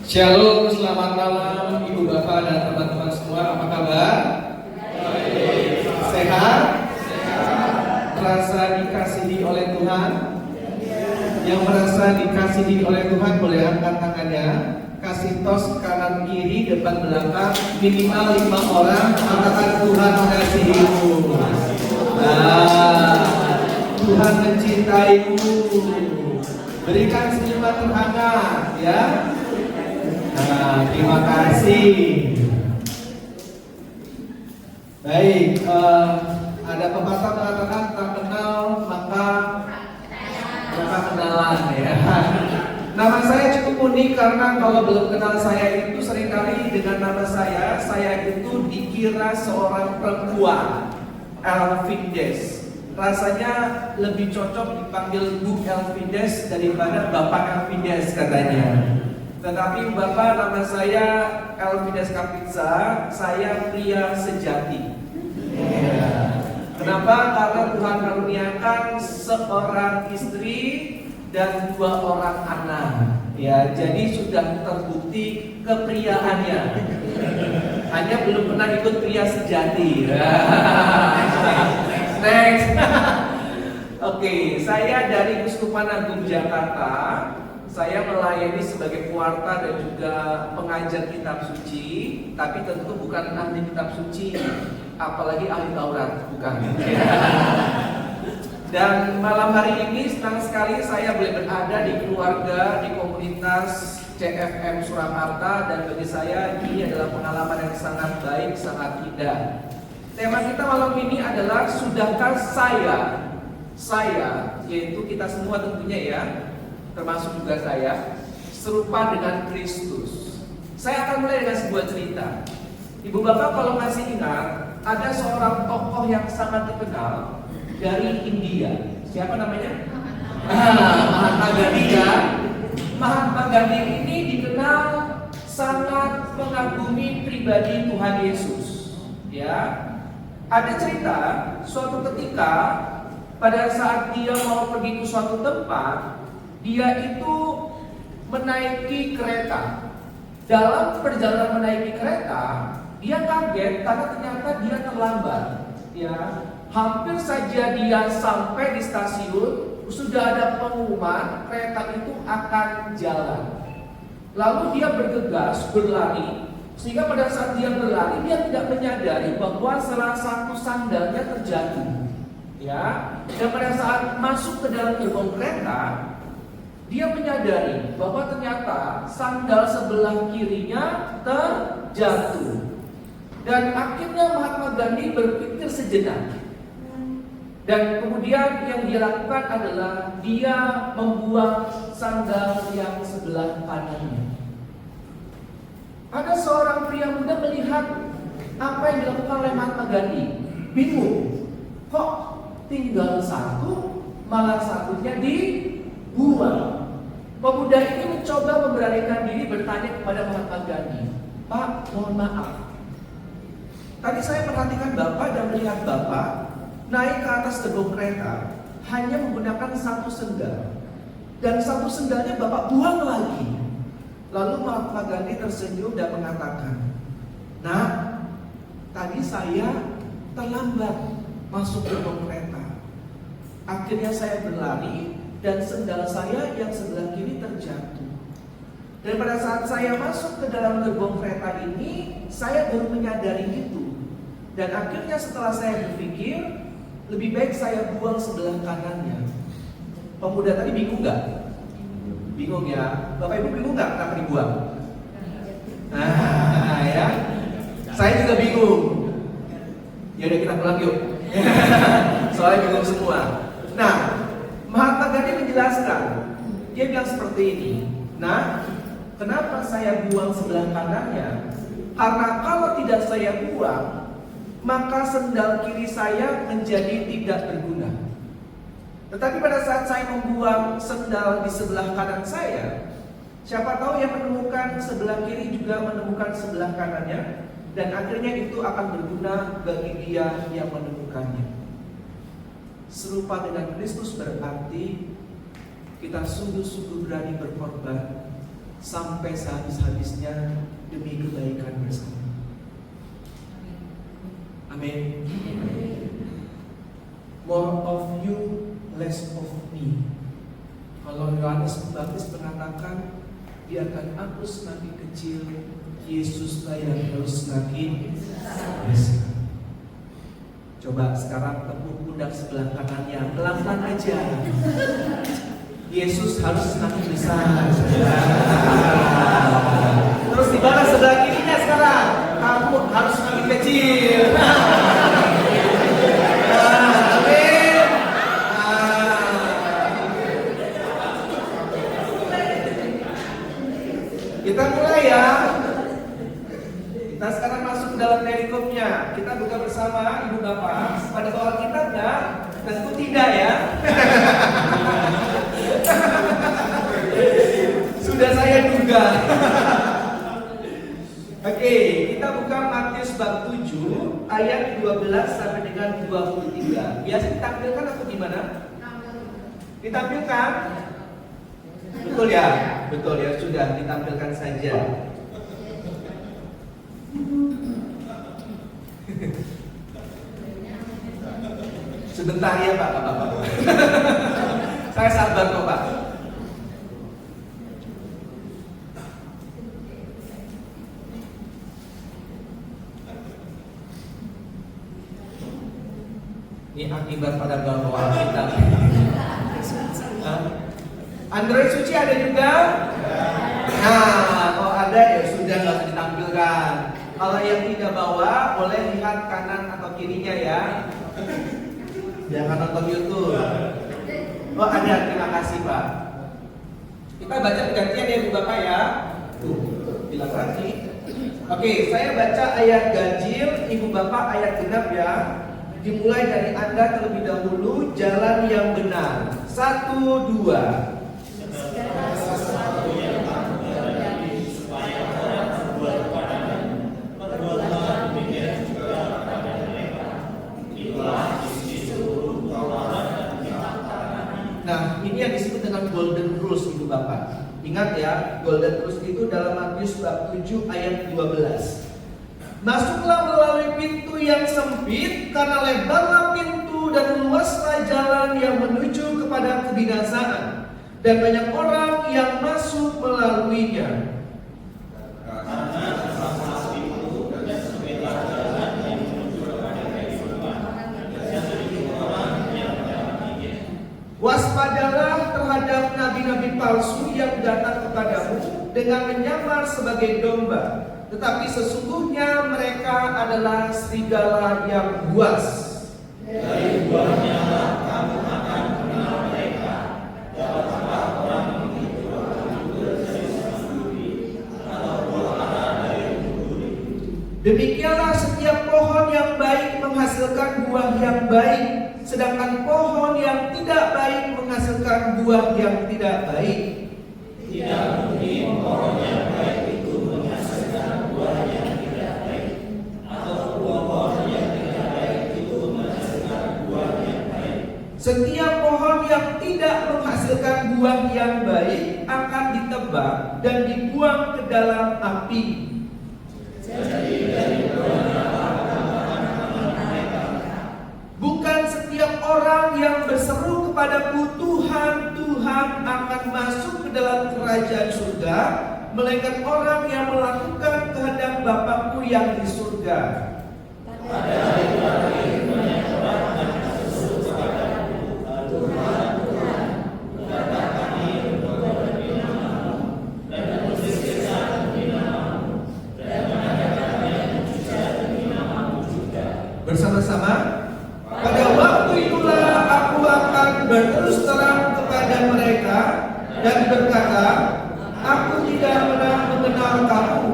Shalom, selamat malam Ibu Bapak dan teman-teman semua. Apa kabar? Baik. Sehat? Merasa dikasihi oleh Tuhan? Yang merasa dikasihi oleh Tuhan boleh angkat tangannya. Kasih tos kanan kiri depan belakang minimal 5 orang. Katakan Tuhan mengasihimu. Nah, Tuhan mencintaimu. Berikan senyuman terhangat ya. Nah, terima kasih. Baik, ada pepatah mengatakan tak kenal maka kenalan ya. Nama saya cukup unik karena kalau belum kenal saya itu seringkali dengan nama saya itu dikira seorang perempuan, Elvides. Rasanya lebih cocok dipanggil Bu Elvides daripada Bapak Elvides katanya. Tetapi Bapak, nama saya Elvides Kapitsa, saya pria sejati. Kenapa? Karena Tuhan karuniakan seorang istri dan 2 orang anak. Ya, jadi sudah terbukti kepriaannya. Hanya belum pernah ikut pria sejati. Next. Oke, saya dari Uskupan Agung Jakarta. Saya melayani sebagai pewarta dan juga pengajar kitab suci, tapi tentu bukan ahli kitab suci, apalagi ahli Taurat, bukan. Dan malam hari ini senang sekali saya boleh berada di keluarga, di komunitas CFM Surakarta, dan bagi saya ini adalah pengalaman yang sangat baik, sangat indah. Tema kita malam ini adalah sudahkah saya, yaitu kita semua tentunya ya, termasuk juga saya, serupa dengan Kristus. Saya akan mulai dengan sebuah cerita. Ibu Bapak kalau masih ingat, ada seorang tokoh yang sangat dikenal dari India. Siapa namanya? Mahatma Gandhi ya. Mahatma Gandhi ini dikenal sangat mengagumi pribadi Tuhan Yesus. Ya, ada cerita suatu ketika pada saat dia mau pergi ke suatu tempat, dia itu menaiki kereta. Dalam perjalanan menaiki kereta, dia kaget karena ternyata dia terlambat. Ya, hampir saja dia sampai di stasiun, sudah ada pengumuman kereta itu akan jalan. Lalu dia bergegas berlari, sehingga pada saat dia berlari dia tidak menyadari bahwa salah satu sandalnya terjatuh. Ya, dan pada saat masuk ke dalam gerbong kereta, dia menyadari bahwa ternyata sandal sebelah kirinya terjatuh. Dan akhirnya Mahatma Gandhi berpikir sejenak. Dan kemudian yang dia lakukan adalah dia membuang sandal yang sebelah kanannya. Ada seorang pria muda melihat apa yang dilakukan oleh Mahatma Gandhi. Bingung, kok tinggal satu, malah satunya dibuang. Pemuda ini mencoba memberanikan diri bertanya kepada Mahatma Gandhi, Pak, mohon maaf, tadi saya perhatikan Bapak dan melihat Bapak naik ke atas gerbong kereta hanya menggunakan satu sendal, dan satu sendalnya Bapak buang lagi. Lalu Mahatma Gandhi tersenyum dan mengatakan, nah, tadi saya terlambat masuk gerbong kereta. Akhirnya saya berlari dan sendal saya yang sebelah kiri terjatuh. Dan pada saat saya masuk ke dalam gerbong kereta ini, saya baru menyadari itu. Dan akhirnya setelah saya berpikir, lebih baik saya buang sebelah kanannya. Pemuda tadi bingung nggak? Bingung ya? Bapak Ibu bingung nggak kenapa dibuang? Nah ya, saya juga bingung. Ya udah kita pulang yuk. Soalnya bingung semua. Nah, Mahatma Gandhi menjelaskan, dia bilang seperti ini. Nah, kenapa saya buang sebelah kanannya? Karena kalau tidak saya buang, maka sendal kiri saya menjadi tidak berguna. Tetapi pada saat saya membuang sendal di sebelah kanan saya, siapa tahu yang menemukan sebelah kiri juga menemukan sebelah kanannya, dan akhirnya itu akan berguna bagi dia yang menemukannya. Serupa dengan Kristus berarti kita sungguh-sungguh berani berkorban sampai sehabis-habisnya demi kebaikan bersama. Amin. More of you, less of me. Kalau Yohanes Pembaptis mengatakan, biarkan aku semakin kecil, Yesuslah yang harus semakin besar. Coba sekarang tepuk pundak sebelah kanannya, pelan-pelan aja. Yesus harus semakin besar. Terus dibalas sebelah kirinya sekarang, kamu harus semakin kecil. Amin. Kita mulai ya. Kita sekarang masuk ke dalam perikopnya. Kita buka bersama Ibu Bapak. Pada bawah kita enggak? Tentu tidak ya. Sudah saya duga. Oke, kita buka Matius bab 7 ayat 12 sampai dengan 23. Biasa ditampilkan atau gimana? Ditampilkan? Betul ya? Betul ya, sudah ditampilkan saja. Sebentar ya Pak, Bapak. Saya sabar kok Pak. Ini akibat pada bawaan kita. Android suci ada juga? Nah, kalau ada ya sudah, nggak usah ditampilkan. Kalau yang tidak bawa, boleh lihat kanan atau kirinya ya. Jangan nonton YouTube. Oh ada, terima kasih Pak. Kita baca gantian ya Ibu Bapak ya. Bilang lagi. Oke, saya baca ayat ganjil, Ibu Bapak ayat genap ya. Dimulai dari Anda terlebih dahulu, jalan yang benar. 1, 2. Segala sesuatu yang kamu terjadi supaya orang berbuat padamu, perbuatlah demikian juga kepada mereka. Itulah isi seluruh Taurat dan Kitab. Nah, ini yang disebut dengan golden rules Ibu Bapak. Ingat ya, golden rules itu dalam Matius bab 7 ayat 12. Masuklah melalui pintu yang sempit, karena lebarlah pintu dan luaslah jalan yang menuju kepada kebinasaan, dan banyak orang yang masuk melaluinya. Waspadalah terhadap nabi-nabi palsu yang datang kepadamu dengan menyamar sebagai domba, tetapi sesungguhnya mereka adalah serigala yang buas. Dari buahnya kamu akan kenal mereka. Dapatkah orang menghidup dari sendiri atau buah ara dari duri? Demikianlah setiap pohon yang baik menghasilkan buah yang baik, sedangkan pohon yang tidak baik menghasilkan buah yang tidak baik. Tidak mungkin pohon yang baik itu menghasilkan buah yang tidak baik, atau pohon yang tidak baik itu menghasilkan buah yang baik. Setiap pohon yang tidak menghasilkan buah yang baik akan ditebang dan dibuang ke dalam api. Jadi dari buahnya akan mereka. Bukan setiap orang yang berseru kepadaku Tuhan, Tuhan akan masuk ke dalam kerajaan surga, melainkan orang yang melakukan kehendak Bapakku yang di surga. Pada hari terakhir banyak orang yang berseru kepadaku, Tuhan, Tuhan, bukankah kami bertobat demi nama-Mu dan berpisah demi nama-Mu dan mengadakan yang mujizat demi nama-Mu juga. Bersama-sama, pada waktu itulah aku akan berterus terang kepada mereka dan berkata, aku tidak pernah mengenal kamu.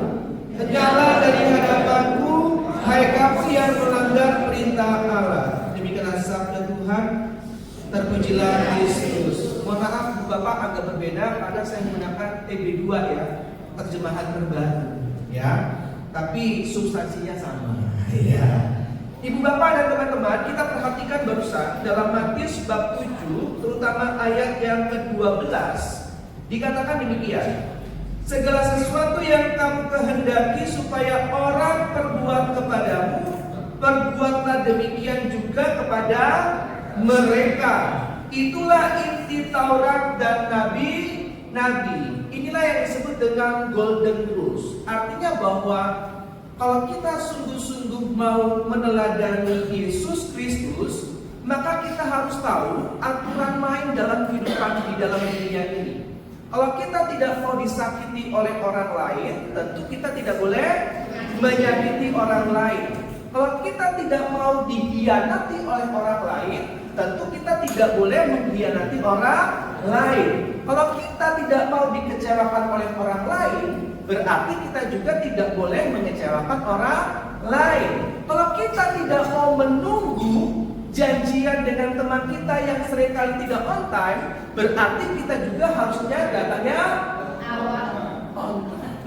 Kenyala dari hadapanku, hai kamu yang melanggar perintah Allah. Demikianlah sabda Tuhan. Terpujilah Yesus. Mohon maaf Bapak agak berbeda karena saya menggunakan TB2 ya, terjemahan terbaru ya. Tapi substansinya sama. Ya. Ibu Bapak dan teman-teman, kita perhatikan barusan dalam Matius bab 7, terutama ayat yang ke-12, dikatakan demikian. Segala sesuatu yang kamu kehendaki supaya orang perbuat kepadamu, perbuatlah demikian juga kepada mereka. Itulah inti Taurat dan Nabi. Inilah yang disebut dengan golden rules. Artinya bahwa kalau kita sungguh-sungguh mau meneladani Yesus Kristus, maka kita harus tahu aturan main dalam kehidupan di dalam dunia ini. Kalau kita tidak mau disakiti oleh orang lain, tentu kita tidak boleh menyakiti orang lain. Kalau kita tidak mau dikhianati oleh orang lain, tentu kita tidak boleh mengkhianati orang lain. Kalau kita tidak mau dikecewakan oleh orang lain, berarti kita juga tidak boleh mengecewakan orang lain. Kalau kita tidak mau menunggu janjian dengan teman kita yang seringkali tidak on time, berarti kita juga harusnya datangnya on time.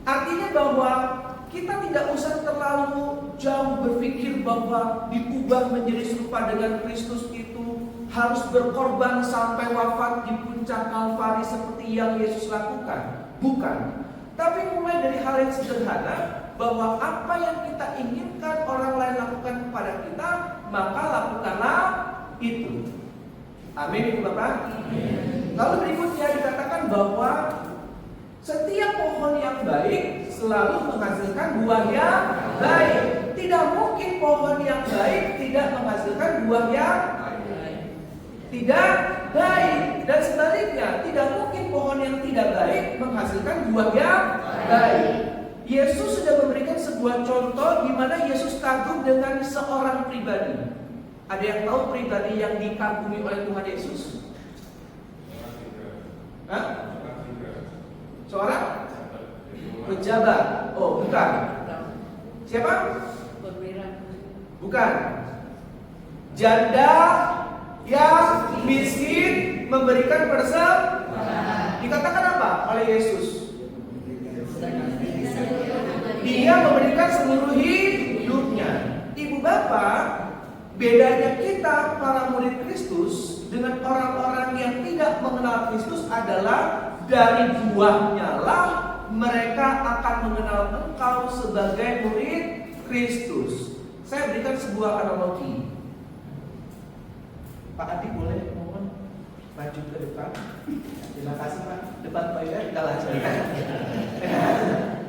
Artinya bahwa kita tidak usah terlalu jauh berpikir bahwa diubah menjadi serupa dengan Kristus itu harus berkorban sampai wafat di puncak Kalvari seperti yang Yesus lakukan. Bukan. Tapi mulai dari hal yang sederhana, bahwa apa yang kita inginkan orang lain lakukan kepada kita, maka lakukanlah itu. Amin, Ibu Bapak. Lalu berikutnya dikatakan bahwa setiap pohon yang baik selalu menghasilkan buah yang baik. Tidak mungkin pohon yang baik tidak menghasilkan buah yang tidak baik. Dan sebaliknya, tidak mungkin pohon yang tidak baik menghasilkan buah yang baik. Yesus sudah memberikan sebuah contoh di mana Yesus kagum dengan seorang pribadi. Ada yang tahu pribadi yang dikagumi oleh Tuhan Yesus? Hah? Seorang pejabat. Oh, bukan. Siapa? Bukan. Janda yang miskin memberikan persembahan. Dikatakan apa oleh Yesus? Dia memberikan seluruh hidupnya. Ibu bapak, bedanya kita para murid Kristus dengan orang-orang yang tidak mengenal Kristus adalah dari buahnya lah mereka akan mengenal engkau sebagai murid Kristus. Saya berikan sebuah analogi. Pak Adi boleh mohon maju ke depan. Terima kasih Pak. Depan Pak Ida kita lanjutkan.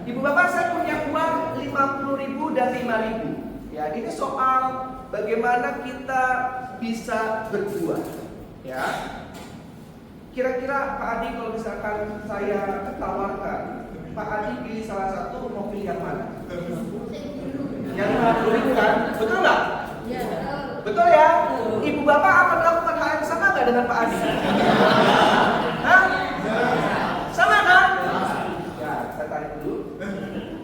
Ibu bapak, saya punya uang 50.000 dan 5.000. Ya, ini soal bagaimana kita bisa berbuat. Ya, kira-kira Pak Adi kalau misalkan saya tawarkan, Pak Adi pilih salah satu, mau pilih yang mana? Yang 50.000 kan? Betul nggak? Ya. Betul ya? Ibu bapak akan melakukan hal yang sama nggak dengan Pak Adi? Hah? Sama kan? Ya, saya tarik dulu.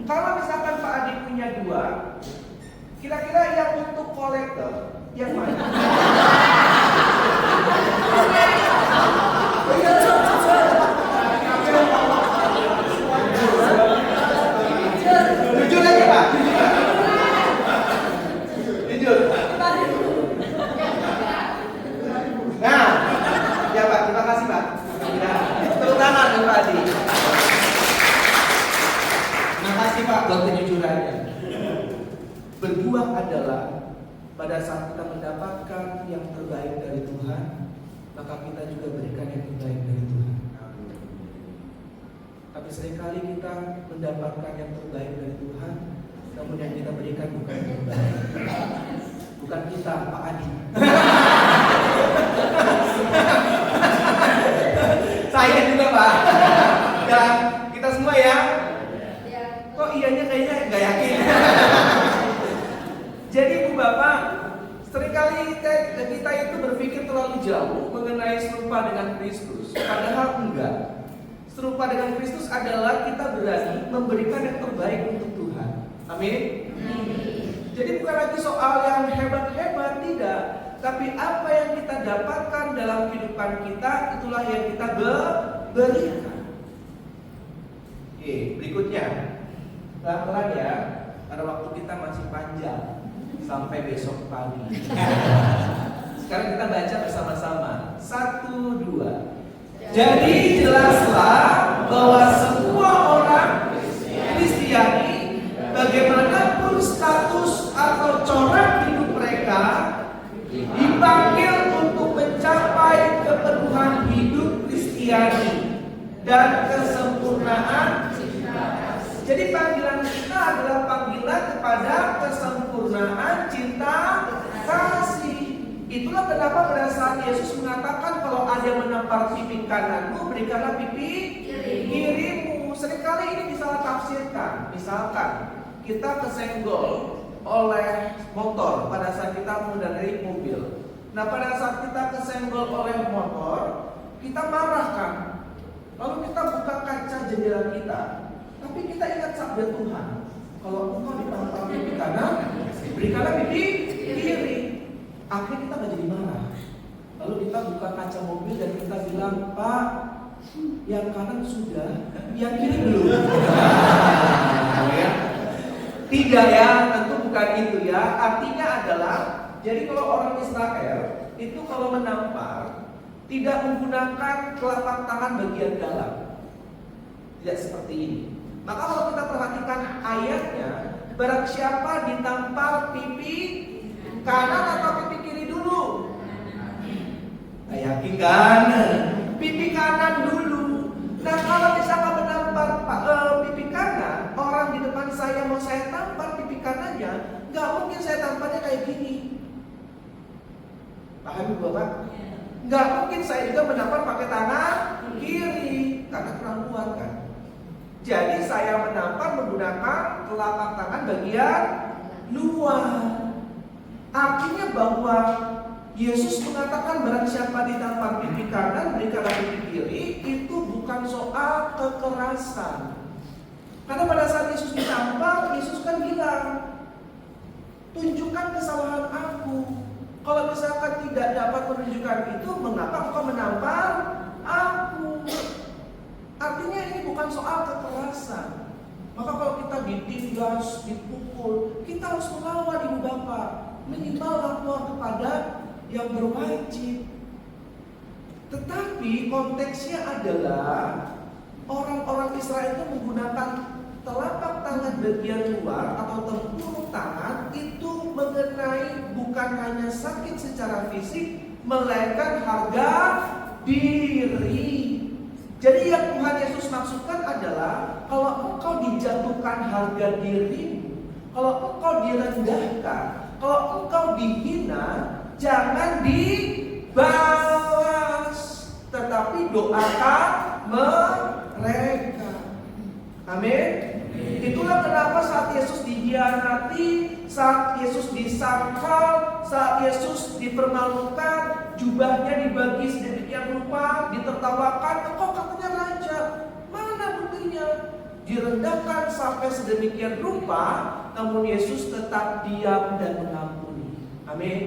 Kalau misalkan Pak Adi punya 2, kira-kira yang untuk kolektor yang mana? Jujur aja Pak. Jujur. Nah, ya Pak, terima kasih Pak. Ya, tepuk tangan untuk Pak Adi. Terima kasih Pak buat kejujurannya. Berbuah adalah pada saat kita mendapatkan yang terbaik dari Tuhan, maka kita juga berikan yang terbaik dari Tuhan. Tapi seringkali kita mendapatkan yang terbaik dari Tuhan, namun yang kita berikan bukan yang terbaik. Bukan kita, Pak Adi. Saya juga Pak. Dan kita semua ya. Kok iyanya kayaknya nggak yakin. Jadi Ibu Bapak, seringkali kita itu berpikir terlalu jauh mengenai serupa dengan Kristus. Padahal enggak. Serupa dengan Kristus adalah kita berani memberikan yang terbaik untuk Tuhan. Amin. Jadi bukan lagi soal yang hebat-hebat, tidak. Tapi apa yang kita dapatkan dalam kehidupan kita, itulah yang kita berikan. Oke, berikutnya. Pelan-pelan ya, karena waktu kita masih panjang sampai besok pagi. Sekarang kita baca bersama-sama. 1, 2. Jadi jelaslah bahwa semua orang Kristiani, bagaimanapun status atau corak hidup mereka, dipanggil untuk mencapai kepenuhan hidup Kristiani dan kesempurnaan. Jadi panggilan kita adalah panggilan kepada kesempurnaan cinta kasih. Itulah kenapa pada saat Yesus mengatakan kalau ada yang menampar pipi kananmu, berikanlah pipi kirimu. Seringkali ini disalah tafsirkan. Misalkan kita kesenggol oleh motor pada saat kita mengendarai mobil. Nah, pada saat kita kesenggol oleh motor, kita marah kan? Lalu kita buka kaca jendela kita. Tapi kita ingat sabda Tuhan. Kalau engkau ditampar pipi kanan, berikanlah pipi kiri. Akhirnya kita nggak jadi marah. Lalu kita buka kaca mobil dan kita bilang, Pak, yang kanan sudah, yang kiri belum. Tidak ya, tentu bukan itu ya. Artinya adalah, jadi kalau orang Israel itu kalau menampar tidak menggunakan telapak tangan bagian dalam. Tidak seperti ini. Maka kalau kita perhatikan ayatnya, barang siapa ditampar pipi kanan atau pipi kiri dulu? Nah, yakin kan? Pipi kanan dulu. Nah, kalau misalkan menampar pipi kanan, orang di depan saya mau saya tampar pipi kanannya, nggak mungkin saya tamparnya kayak gini. Paham Ibu Bapak? Nggak mungkin saya juga menampar pakai tangan kiri, karena kurang kuat kan. Jadi saya menampar menggunakan telapak tangan bagian luar. Artinya bahwa Yesus mengatakan barang siapa ditampar pipi kanan, berikanlah pipi kiri, itu bukan soal kekerasan. Karena pada saat Yesus ditampar, Yesus kan bilang, tunjukkan kesalahan aku. Kalau misalkan tidak dapat menunjukkan itu, mengapa engkau menampar aku? Artinya ini bukan soal kekerasan. Maka kalau kita ditindas, dipukul, kita harus melawan Ibu Bapak, minimal lapor kepada yang berwajib. Tetapi konteksnya adalah orang-orang Israel itu menggunakan telapak tangan bagian luar atau tempurung tangan itu mengenai bukan hanya sakit secara fisik, melainkan harga diri. Jadi yang Tuhan Yesus maksudkan adalah kalau engkau dijatuhkan harga dirimu, kalau engkau direndahkan, kalau engkau dihina, jangan dibalas, tetapi doakan mereka. Amin. Itulah kenapa saat Yesus dihianati, saat Yesus disangkal, saat Yesus dipermalukan, jubahnya dibagi sedemikian rupa, ditertawakan, engkau katanya raja, mana buktinya? Direndahkan sampai sedemikian rupa, namun Yesus tetap diam dan mengampuni. Amin.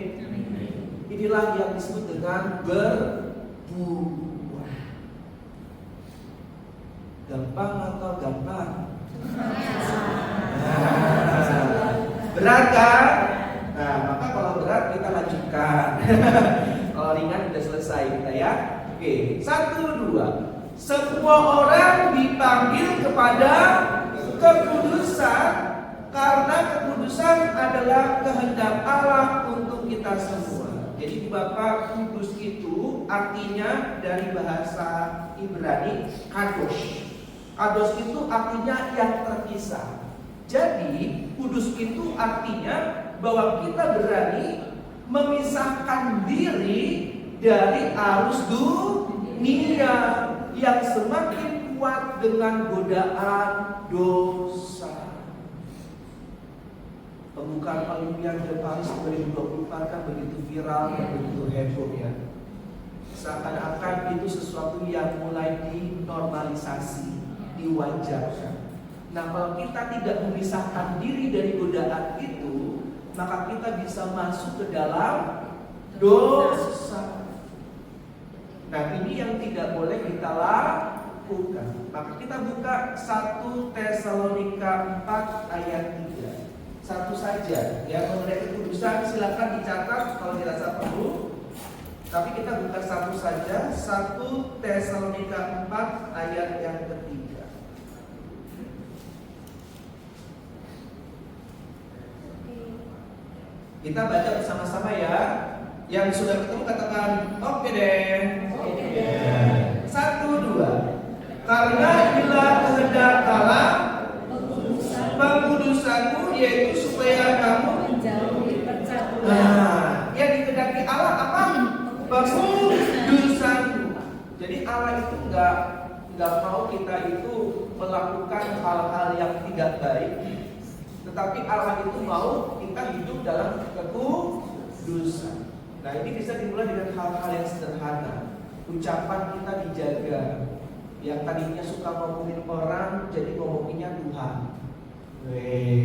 Inilah yang disebut dengan berbuah. Gampang atau gampang? Berat kan? Nah, maka kalau berat kita lanjutkan. Kalau ringan sudah selesai kita ya. Oke, 1, 2. Semua orang dipanggil kepada kekudusan, karena kekudusan adalah kehendak Allah untuk kita semua. Jadi Bapak, kudus itu artinya dari bahasa Ibrani kadosh. Kadosh itu artinya yang terpisah. Jadi kudus itu artinya bahwa kita berani memisahkan diri dari arus dunia yang semakin kuat dengan godaan dosa. Pembukaan Olimpiade Paris 2024 kan begitu viral dan begitu heboh ya. Seakan-akan itu sesuatu yang mulai dinormalisasi, diwajarkan. Nah, kalau kita tidak memisahkan diri dari godaan itu, maka kita bisa masuk ke dalam dosa. Nah, ini yang tidak boleh kita lakukan. Maka kita buka 1 Tesalonika 4 ayat 3. Satu saja ya, mengenai kekudusan silakan dicatat kalau dirasa perlu. Tapi kita buka satu saja, 1 Tesalonika 4 ayat yang ketiga. Kita baca bersama-sama ya. Yang sudah ketemu katakan oke deh. Oke. 1, 2. Karena inilah kehendak Allah pengudusanmu, yaitu supaya kamu menjauhi percabulan. Nah, yang dikehendaki Allah apa? Pengudusanmu. Jadi Allah itu nggak mau kita itu melakukan hal-hal yang tidak baik, tetapi Allah itu mau kita hidup dalam kekudusan. Nah, ini bisa dimulai dengan hal-hal yang sederhana. Ucapan kita dijaga. Yang tadinya suka ngomongin orang, jadi ngomonginnya Tuhan.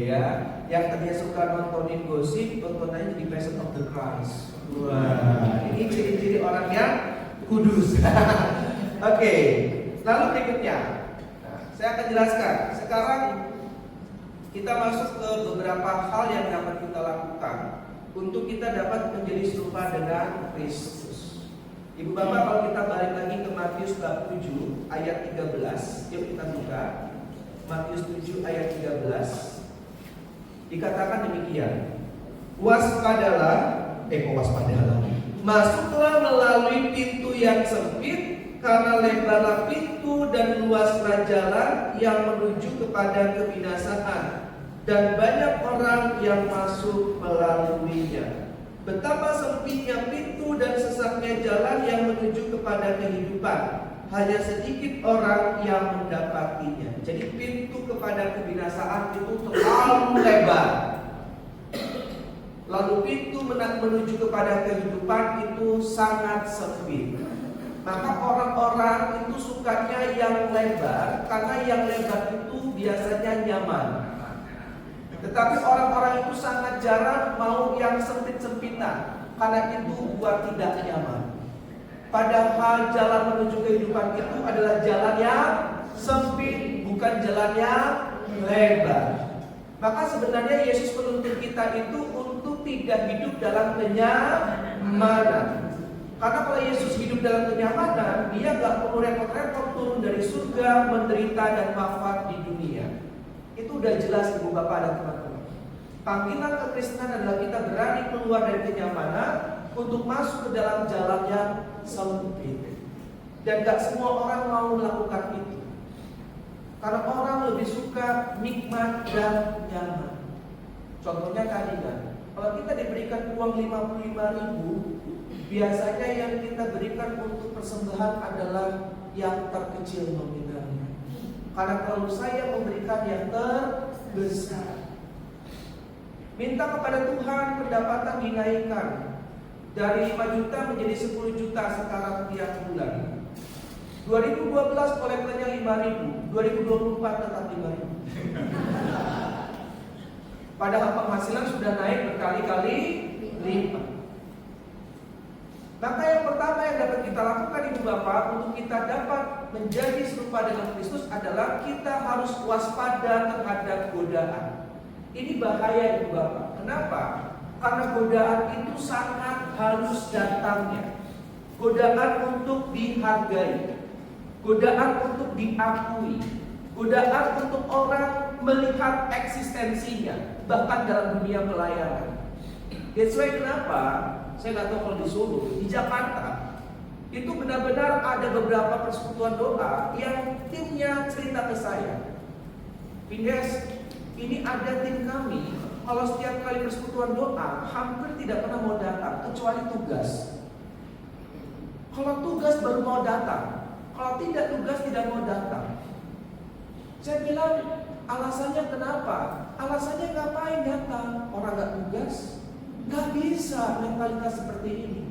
Ya, yang tadinya suka nontonin gosip, tontonannya jadi Passion of the Christ. Wah, ini ciri-ciri orang yang kudus. Oke, lalu berikutnya, saya akan jelaskan. Sekarang kita masuk ke beberapa hal yang dapat kita lakukan untuk kita dapat menjadi serupa dengan Kristus. Ibu Bapak, kalau kita balik lagi ke Matius bab 7 ayat 13, yuk kita buka. Matius 7 ayat 13. Dikatakan demikian. Waspadalah, masuklah melalui pintu yang sempit, karena lebarlah pintu dan luaslah jalan yang menuju kepada kebinasaan, dan banyak orang yang masuk melaluinya. Betapa sempitnya pintu dan sesatnya jalan yang menuju kepada kehidupan, hanya sedikit orang yang mendapatinya. Jadi pintu kepada kebinasaan itu terlalu lebar, lalu pintu menuju kepada kehidupan itu sangat sempit. Maka orang-orang itu sukanya yang lebar, karena yang lebar itu biasanya nyaman. Tetapi orang-orang itu sangat jarang mau yang sempit-sempitan, karena itu buat tidak nyaman. Padahal jalan menuju kehidupan itu adalah jalan yang sempit, bukan jalan yang lebar. Maka sebenarnya Yesus menuntut kita itu untuk tidak hidup dalam kenyamanan. Karena kalau Yesus hidup dalam kenyamanan, dia gak perlu repot-repot turun dari surga, menderita dan wafat di dunia. Itu udah jelas Ibu Bapak dan teman-teman. Panggilan kekristenan adalah kita berani keluar dari kenyamanan untuk masuk ke dalam jalan yang sempit. Dan gak semua orang mau melakukan itu, karena orang lebih suka nikmat dan nyaman. Contohnya tadi kan, kalau kita diberikan uang 55.000, biasanya yang kita berikan untuk persembahan adalah yang terkecil nominalnya, karena kalau saya memberikan yang terbesar. Minta kepada Tuhan pendapatan dinaikkan dari 5 juta menjadi 10 juta sekarang tiap bulan. 2012 kolektornya 5.000, 2024 tetap 5.000. Padahal penghasilan sudah naik berkali-kali lipat. Maka yang pertama yang dapat kita lakukan Ibu Bapak untuk kita dapat menjadi serupa dengan Kristus adalah kita harus waspada terhadap godaan. Ini bahaya Ibu Bapak. Kenapa? Karena godaan itu sangat halus datangnya. Godaan untuk dihargai, godaan untuk diakui, godaan untuk orang melihat eksistensinya, bahkan dalam dunia pelayanan. That's why kenapa saya nggak tahu kalau di Solo, di Jakarta itu benar-benar ada beberapa persekutuan doa yang timnya cerita ke saya, Pindes, ini ada tim kami, kalau setiap kali persekutuan doa hampir tidak pernah mau datang kecuali tugas. Kalau tugas baru mau datang, kalau tidak tugas tidak mau datang. Saya bilang, alasannya kenapa? Alasannya ngapain datang? Orang gak tugas? Gak bisa mentalitas seperti ini.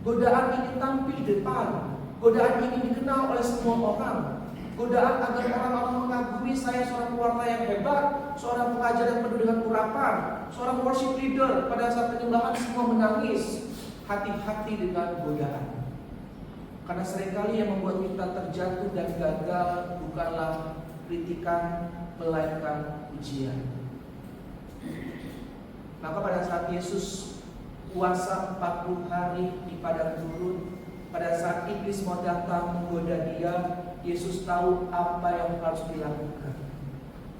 Godaan ingin tampil di depan, godaan ingin dikenal oleh semua orang, godaan agar orang-orang mengagumi saya seorang pewarta yang hebat, seorang pengajar yang penuh dengan urapan, seorang worship leader. Pada saat penyembahan semua menangis. Hati-hati dengan godaan. Karena seringkali yang membuat kita terjatuh dan gagal bukanlah kritikan, melainkan ujian. Maka pada saat Yesus puasa 40 hari di padang gurun. Pada saat iblis mau datang menggoda dia, Yesus tahu apa yang harus dilakukan.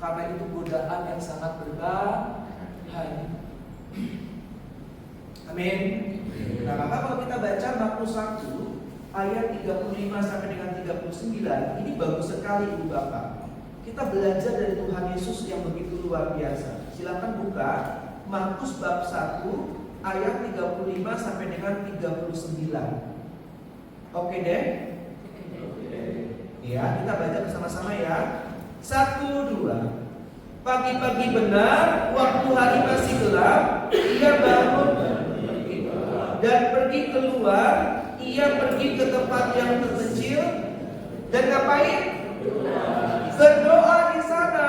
Karena itu godaan yang sangat berbahaya. Amin. Nah, maka kalau kita baca Markus 1 ayat 35 sampai dengan 39, ini bagus sekali Ibu Bapak. Kita belajar dari Tuhan Yesus yang begitu luar biasa. Silakan buka Markus bab 1 ayat 35 sampai dengan 39. Oke deh? Ya, kita baca bersama-sama ya. 1, 2. Pagi-pagi benar, waktu hari masih gelap, ia bangun dan pergi keluar. Ia pergi ke tempat yang terpencil dan ngapain? Berdoa di sana.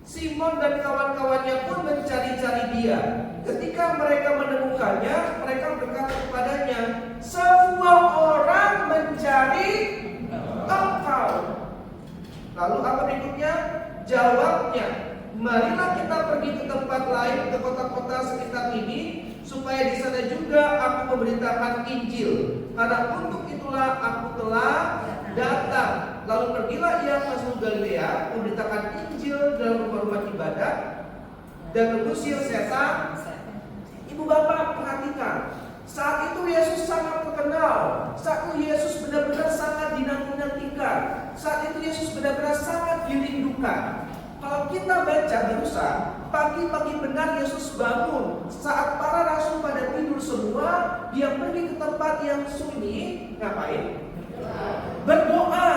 Simon dan kawan-kawannya pun mencari-cari dia. Ketika mereka menemukannya, mereka berkata kepadanya, "Semua orang mencari Engkau." Lalu apa berikutnya? Jawabnya, "Marilah kita pergi ke tempat lain, ke kota-kota sekitar ini, supaya di sana juga aku memberitakan Injil. Karena untuk itulah aku telah datang." Lalu pergilah ia ke seluruh Galilea, memberitakan Injil dalam rumah-rumah ibadat dan mengusir setan. Ibu Bapak perhatikan, saat itu Yesus sangat terkenal. Saat itu Yesus benar-benar sangat dinanti-nantikan. Saat itu Yesus benar-benar sangat dirindukan. Kalau kita baca berusaha, pagi-pagi benar Yesus bangun. Saat para rasul pada tidur semua, dia pergi ke tempat yang sunyi. Ngapain? Berdoa,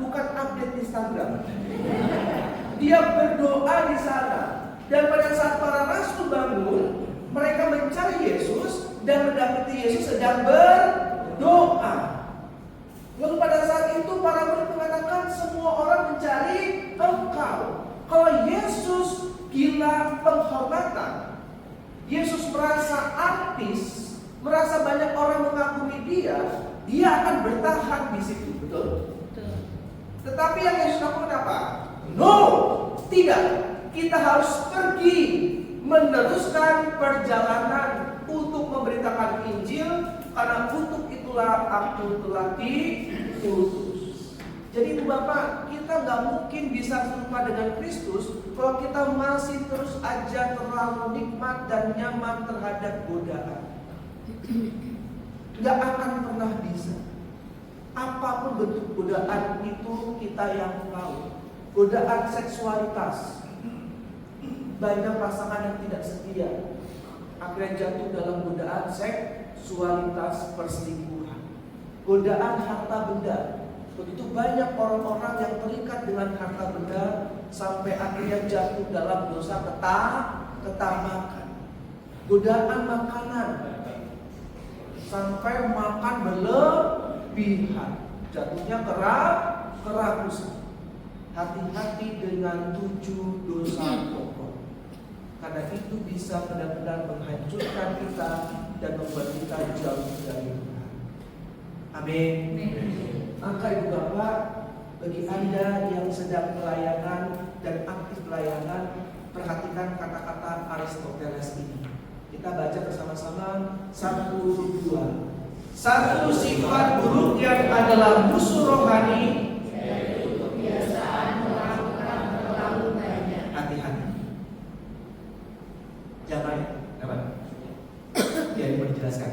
bukan update Instagram. Dia berdoa di sana. Dan pada saat para rasul bangun, mereka mencari Yesus dan mendapati Yesus sedang berdoa. Lalu pada saat itu para murid mengatakan, "Semua orang mencari Engkau." Kalau Yesus gila penghormatan, Yesus merasa artis, merasa banyak orang mengagumi dia, dia akan bertahan di situ, betul? Tetapi yang Yesus lakukan apa? No, tidak. Kita harus pergi, meneruskan perjalanan untuk memberitakan Injil, karena untuk itulah aku telah diutus. Jadi Ibu Bapak, kita nggak mungkin bisa serupa dengan Kristus kalau kita masih terus aja terlalu nikmat dan nyaman terhadap godaan. Nggak akan pernah bisa. Apapun bentuk godaan itu kita yang tahu. Godaan seksualitas. Banyak pasangan yang tidak setia akhirnya jatuh dalam godaan seksualitas perselingkuhan. Godaan harta benda. Begitu banyak orang-orang yang terikat dengan harta benda sampai akhirnya jatuh dalam dosa ketamakan. Godaan makanan sampai makan berlebihan, jatuhnya kerakusan. Hati-hati dengan 7 dosa pokok, karena itu bisa benar-benar menghancurkan kita dan membuat kita jauh dari Tuhan. Amin. Maka Ibu Bapak, bagi Anda yang sedang pelayanan dan aktif pelayanan, perhatikan kata-kata Aristoteles ini. Kita baca bersama-sama 1, 2. Satu sifat buruk yang adalah musuh rohani, yaitu kebiasaan melakukan terlalu banyak. Hati-hati. Jangan, apa? Ya, ini mau dijelaskan.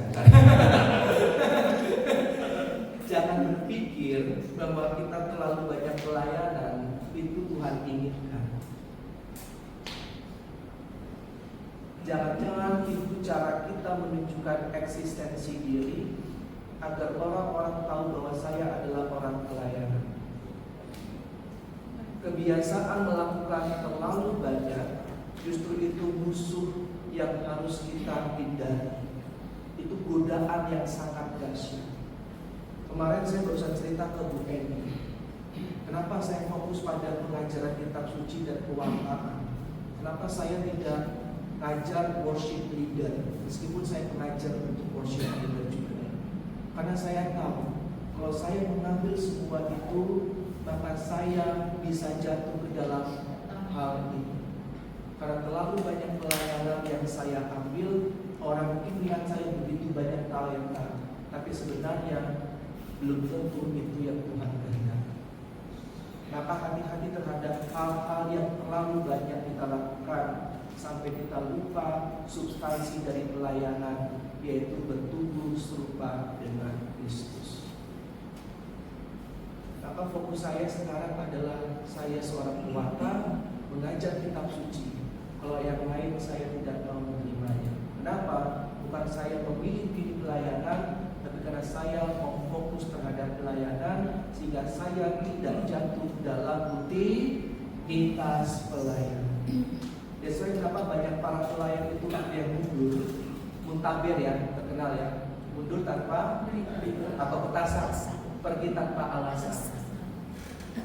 Jangan berpikir bahwa kita terlalu banyak pelayanan itu Tuhan inginkan. Jangan-jangan itu cara kita menunjukkan eksistensi diri agar orang-orang tahu bahwa saya adalah orang pelayanan. Kebiasaan melakukan terlalu banyak justru itu musuh yang harus kita hindari. Itu godaan yang sangat dahsyat. Kemarin saya barusan cerita ke Bu Eni. Kenapa saya fokus pada pengajaran kitab suci dan pewartaan? Kenapa saya tidak ngajar worship leader, meskipun saya pengajar untuk worship leader juga? Karena saya tahu kalau saya mengambil semua itu, maka saya bisa jatuh ke dalam hal ini. Karena terlalu banyak pelayanan yang saya ambil, orang mungkin lihat saya begitu banyak talenta, tapi sebenarnya belum tentu itu yang Tuhan kehendaki. Maka hati-hati terhadap hal-hal yang terlalu banyak kita lakukan sampai kita lupa substansi dari pelayanan, yaitu bertumbuh serupa dengan Kristus. Maka fokus saya sekarang adalah saya seorang pewarta mengajar kitab suci. Kalau yang lain saya tidak mau menerimanya. Kenapa? Bukan saya memilih diri pelayanan, tapi karena saya mau fokus terhadap pelayanan sehingga saya tidak jatuh dalam rutinitas pelayanan. Biasanya kenapa banyak para pelayan itu ada yang mundur, muntabir ya, terkenal ya, mundur tanpa atau petasan, pergi tanpa alasan.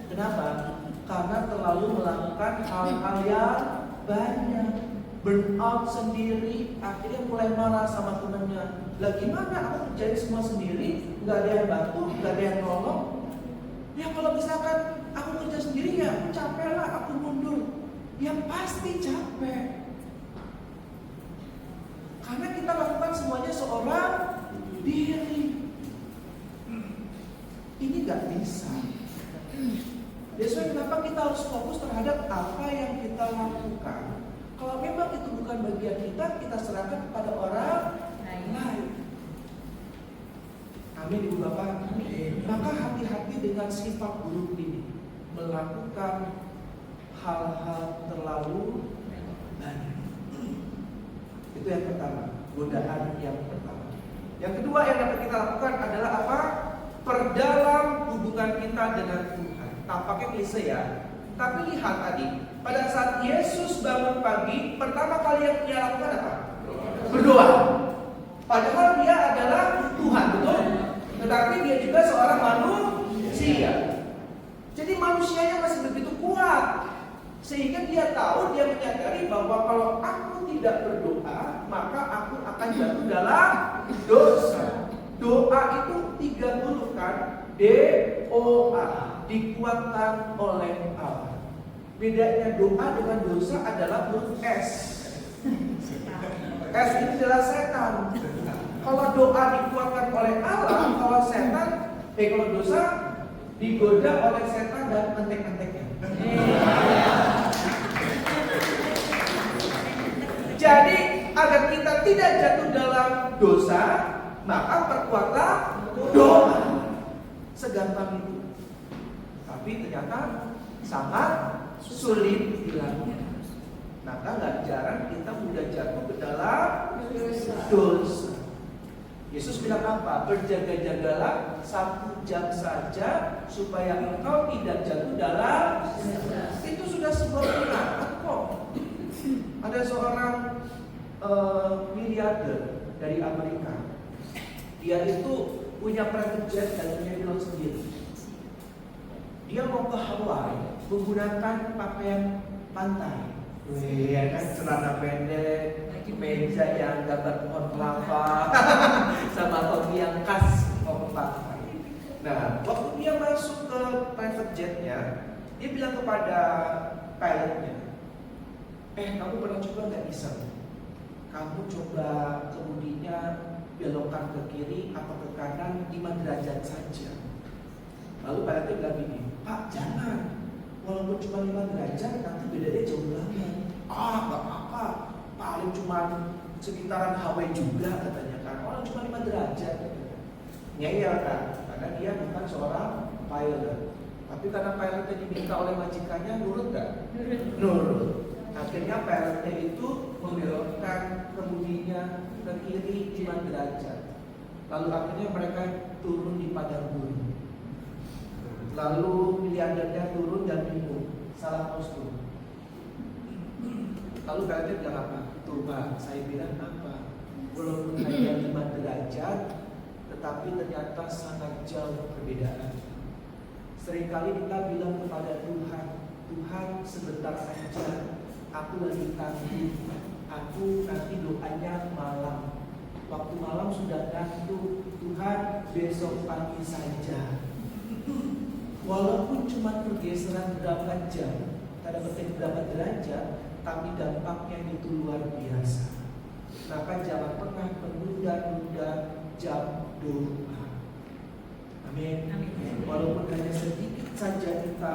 Kenapa? Karena terlalu melakukan hal-hal yang banyak, burn out sendiri, akhirnya mulai marah sama temannya. Lah gimana aku kerjain semua sendiri, nggak ada yang bantu, nggak ada yang nolong. Ya kalau misalkan aku kerja sendiri ya aku capek lah, aku mundur. Ya pasti capek. Karena kita lakukan semuanya seorang diri. Ini nggak bisa. Biasanya kenapa kita harus fokus terhadap apa yang kita lakukan? Kalau memang itu bukan bagian kita, kita serahkan kepada orang lain. Amin, Ibu Bapak. Maka hati-hati dengan sifat buruk ini, melakukan hal-hal terlalu banyak. Itu yang pertama, godaan yang pertama. Yang kedua yang dapat kita lakukan adalah apa? Perdalam hubungan kita dengan Tuhan. Tampaknya klise ya, tapi lihat tadi, pada saat Yesus bangun pagi, pertama kali yang dia lakukan apa? Berdoa. Padahal dia adalah Tuhan, betul? Tetapi dia juga seorang manusia. Jadi manusianya masih begitu kuat, sehingga dia tahu, dia menyadari bahwa kalau aku tidak berdoa, maka aku akan jatuh dalam dosa. Doa itu 3 huruf kan? D-O-A, dikuatkan oleh Allah. Bedanya doa dengan dosa adalah huruf S. S ini adalah setan. Kalau doa dikuatkan oleh Allah, kalau dosa digoda oleh setan dan antek-anteknya. Jadi agar kita tidak jatuh dalam dosa, maka perkuatlah doa. Segampang itu. Tapi ternyata sangat sulit dilakukan. Maka nggak jarang kita mudah jatuh ke dalam dosa. Yesus bilang apa? Berjaga-jagalah 1 jam saja supaya engkau tidak jatuh dalam dosa. Itu sudah sebuah peringatan kok. Ada seorang miliarder dari Amerika. Dia itu punya private jet dan punya pilot sendiri. Dia mau ke Hawaii menggunakan pakaian pantai. Ya kan, celana pendek, meja yang gambar pohon kelapa, sama topi yang khas mau ke pantai. Nah, waktu dia masuk ke private jetnya, dia bilang kepada pilotnya, kamu pernah coba nggak bisa? Kamu coba kemudinya belokkan ke kiri atau ke kanan 5 derajat saja. Lalu pilotnya bilang gini, Pak jangan, walaupun cuma 5 derajat nanti bedanya jauh banget. Gak apa-apa, paling cuma sekitaran Hawaii juga katanya kan. Orang cuma 5 derajat. Ngeyel kan, karena dia bukan seorang pilot. Tapi karena pilotnya diminta oleh majikannya, nurut gak? Nurut. Akhirnya pilotnya itu membelokkan kemudinya ke kiri 5 derajat. Lalu akhirnya mereka turun di padang gurun. Lalu miliardernya turun dan bingung, salah kostum. Lalu pilotnya bilang apa? Tuh Pak, saya bilang apa? Walaupun hanya 5 derajat, tetapi ternyata sangat jauh perbedaan. Seringkali kita bilang kepada Tuhan, Tuhan sebentar saja, aku lagi tangguh, aku nanti doanya malam. Waktu malam sudah ngantuk, Tuhan besok pagi saja. Walaupun cuma pergeseran berapa jam, tanda petik berapa derajat, tapi dampaknya itu luar biasa. Maka jangan pernah menunda-nunda jam doa. Amin. Walaupun hanya sedikit saja kita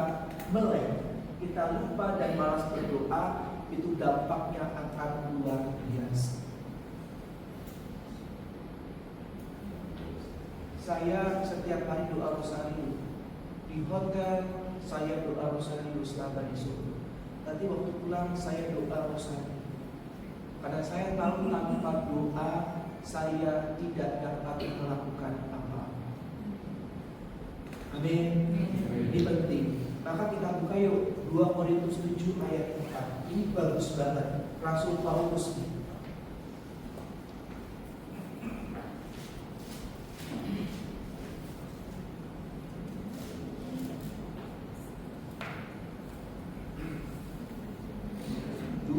melek, kita lupa dan malas berdoa, itu dampaknya akan luar biasa. Saya setiap hari doa rosario. Di hotel saya doa rosario selama di Solo. Nanti waktu pulang saya doa rosario. Karena saya tahu tanpa doa saya tidak dapat melakukan apa-apa. Amin. Ini penting. Maka kita buka yuk 2 Korintus 7 ayat 4. Ini bagus banget. Rasul Paulus ini.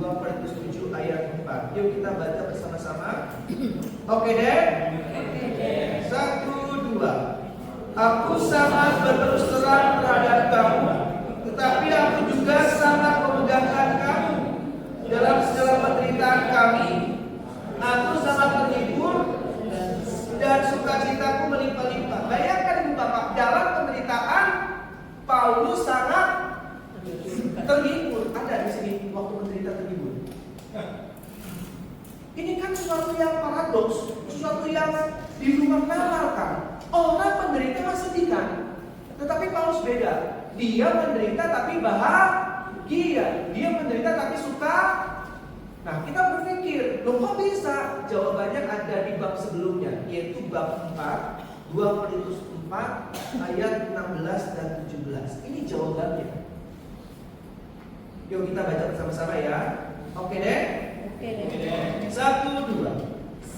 Korintus 7 ayat 4. Yuk kita baca bersama-sama. Oke deh. 1, 2. Aku sangat berterus terang terhadap kamu, tetapi aku juga sangat memegangkan kamu dalam segala penderitaan kami. Aku sangat terhibur dan sukacitaku melimpah-limpah. Bayangkan Ibu Bapak, dalam penderitaan Paulus sangat terhibur. Ada di sini waktu menderita terhibur. Ini kan sesuatu yang paradoks, sesuatu yang di luar nalar kan. Orang menderita masih sedih kan, tetapi Paulus beda. Dia menderita tapi bahagia. Dia menderita tapi suka. Nah kita berpikir, loh kok bisa? Jawabannya ada di bab sebelumnya, yaitu bab 4, 2 Korintus 4 ayat 16 dan 17. Ini jawabannya. Yuk kita baca bersama-sama ya. Oke deh. 1, 2.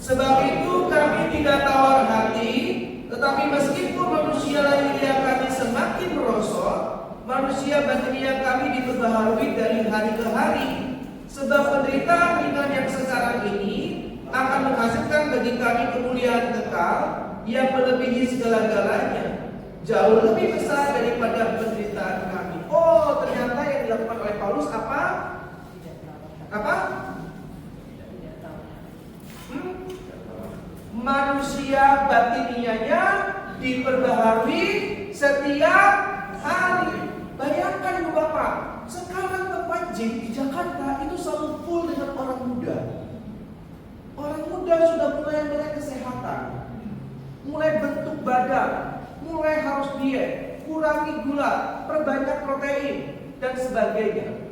Sebab itu kami tidak tawar hati, tetapi meskipun manusia lahiriah kami semakin merosot, manusia batiniah kami diperbaharui dari hari ke hari. Sebab penderitaan ringan yang sekarang ini akan menghasilkan bagi kami kemuliaan kekal yang melebihi segala-galanya, jauh lebih besar daripada penderitaan kami. Oh, ternyata yang dilakukan oleh Paulus apa? Apa? Manusia batinianya diperbaharui setiap hari. Bayangkan Ibu Bapak, sekarang tempat gym di Jakarta itu selalu full dengan orang muda. Orang muda sudah mulai melek kesehatan, mulai bentuk badan, mulai harus diet, kurangi gula, perbanyak protein dan sebagainya.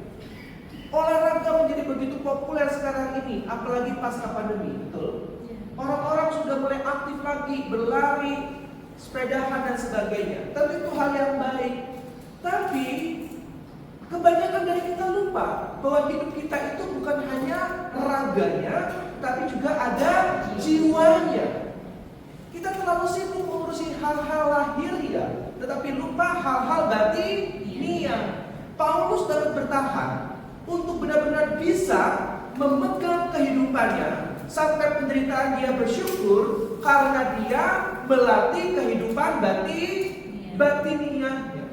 Olahraga menjadi begitu populer sekarang ini, apalagi pasca pandemi, betul? Orang-orang sudah mulai aktif lagi, berlari, sepedahan dan sebagainya. Tentu itu hal yang baik. Tapi kebanyakan dari kita lupa bahwa hidup kita itu bukan hanya raganya, tapi juga ada jiwanya. Kita terlalu sibuk mengurusi hal-hal lahiriah, tetapi lupa hal-hal batiniah. Paulus dapat bertahan untuk benar-benar bisa memegang kehidupannya sampai penderitaan. Dia bersyukur karena dia melatih kehidupan batiniahnya.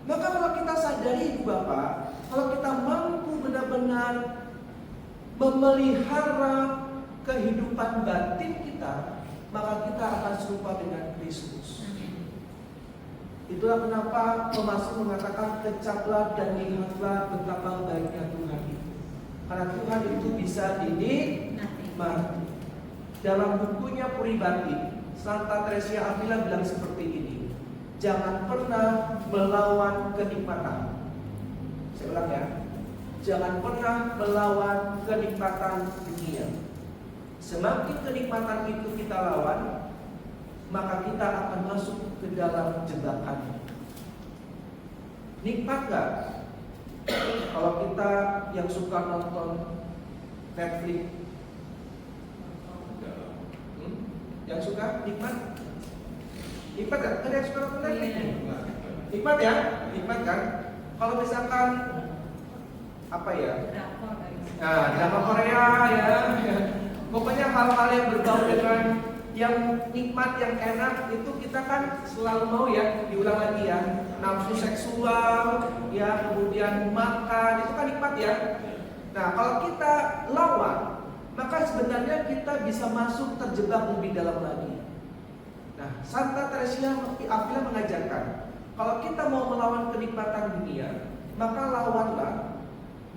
Maka kalau kita sadari Ibu Bapak, kalau kita mampu benar-benar memelihara kehidupan batin kita, maka kita akan serupa dengan Kristus. Itulah kenapa Thomas mengatakan, kecaplah dan lihatlah betapa baiknya Tuhan itu. Karena Tuhan itu bisa dinikmati. Dalam bukunya Puri Batin, Santa Teresia Avila bilang seperti ini: jangan pernah melawan kenikmatan. Saya ulang ya, jangan pernah melawan kenikmatan dunia. Semakin kenikmatan itu kita lawan, maka kita akan masuk ke dalam jebakannya. Nikmat gak? Kalau kita yang suka nonton Netflix, yang suka nikmat? Nikmat gak? Ada yang suka nonton Netflix? Nikmat ya? Nikmat kan? Kalau misalkan apa ya? Nah, drama Korea ya. Pokoknya hal-hal yang berbau dengan yang nikmat, yang enak, itu kita kan selalu mau ya. Diulang lagi ya, nafsu seksual ya, kemudian makan, itu kan nikmat ya. Nah, kalau kita lawan, maka sebenarnya kita bisa masuk terjebak lebih dalam lagi. Nah, Santa Teresia Avila mengajarkan, kalau kita mau melawan kenikmatan dunia, maka lawanlah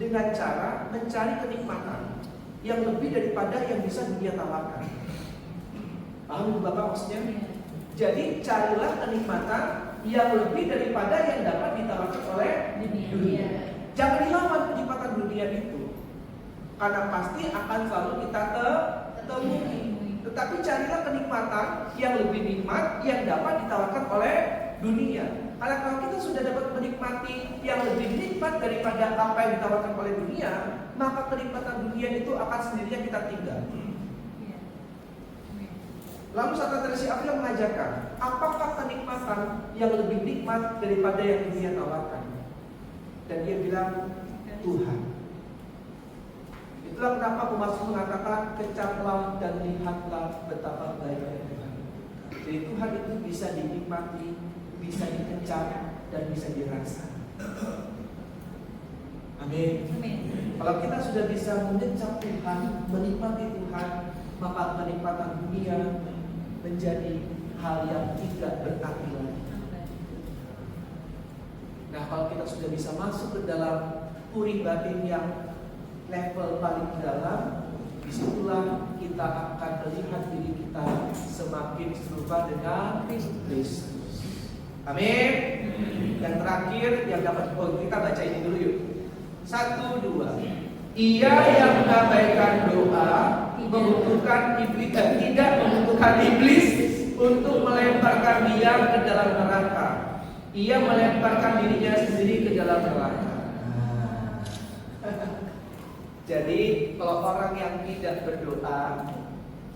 dengan cara mencari kenikmatan yang lebih daripada yang bisa dunia tawarkan. Paham Ibu Bapak maksudnya? Jadi carilah kenikmatan yang lebih daripada yang dapat ditawarkan oleh dunia. Jangan dilawan kenikmatan dunia itu, karena pasti akan selalu kita temui. Tetapi carilah kenikmatan yang lebih nikmat yang dapat ditawarkan oleh dunia. Karena kalau kita sudah dapat menikmati yang lebih nikmat daripada apa yang ditawarkan oleh dunia, maka kenikmatan dunia itu akan sendirinya kita tinggal. Lalu Santa Teresia Avila mengajarkan, apakah kenikmatan yang lebih nikmat daripada yang dunia tawarkan? Dan dia bilang, Tuhan. Itulah kenapa Pemasmur mengatakan, kecaplah dan lihatlah betapa baiknya Tuhan. Jadi Tuhan itu bisa dinikmati, bisa dikecap, dan bisa dirasa. Amin. Kalau kita sudah bisa mengecap Tuhan, menikmati Tuhan, maka kenikmatan dunia menjadi hal yang tidak berarti lagi. Nah, kalau kita sudah bisa masuk ke dalam puri batin yang level paling dalam, disitulah kita akan melihat diri kita semakin serupa dengan Kristus. Amin. Yang terakhir yang dapat kita baca ini dulu yuk. 1, 2. Ia yang mengabaikan doa membutuhkan iblis, tidak membutuhkan iblis untuk melemparkan dia ke dalam neraka. Ia melemparkan dirinya sendiri ke dalam neraka. Jadi kalau orang yang tidak berdoa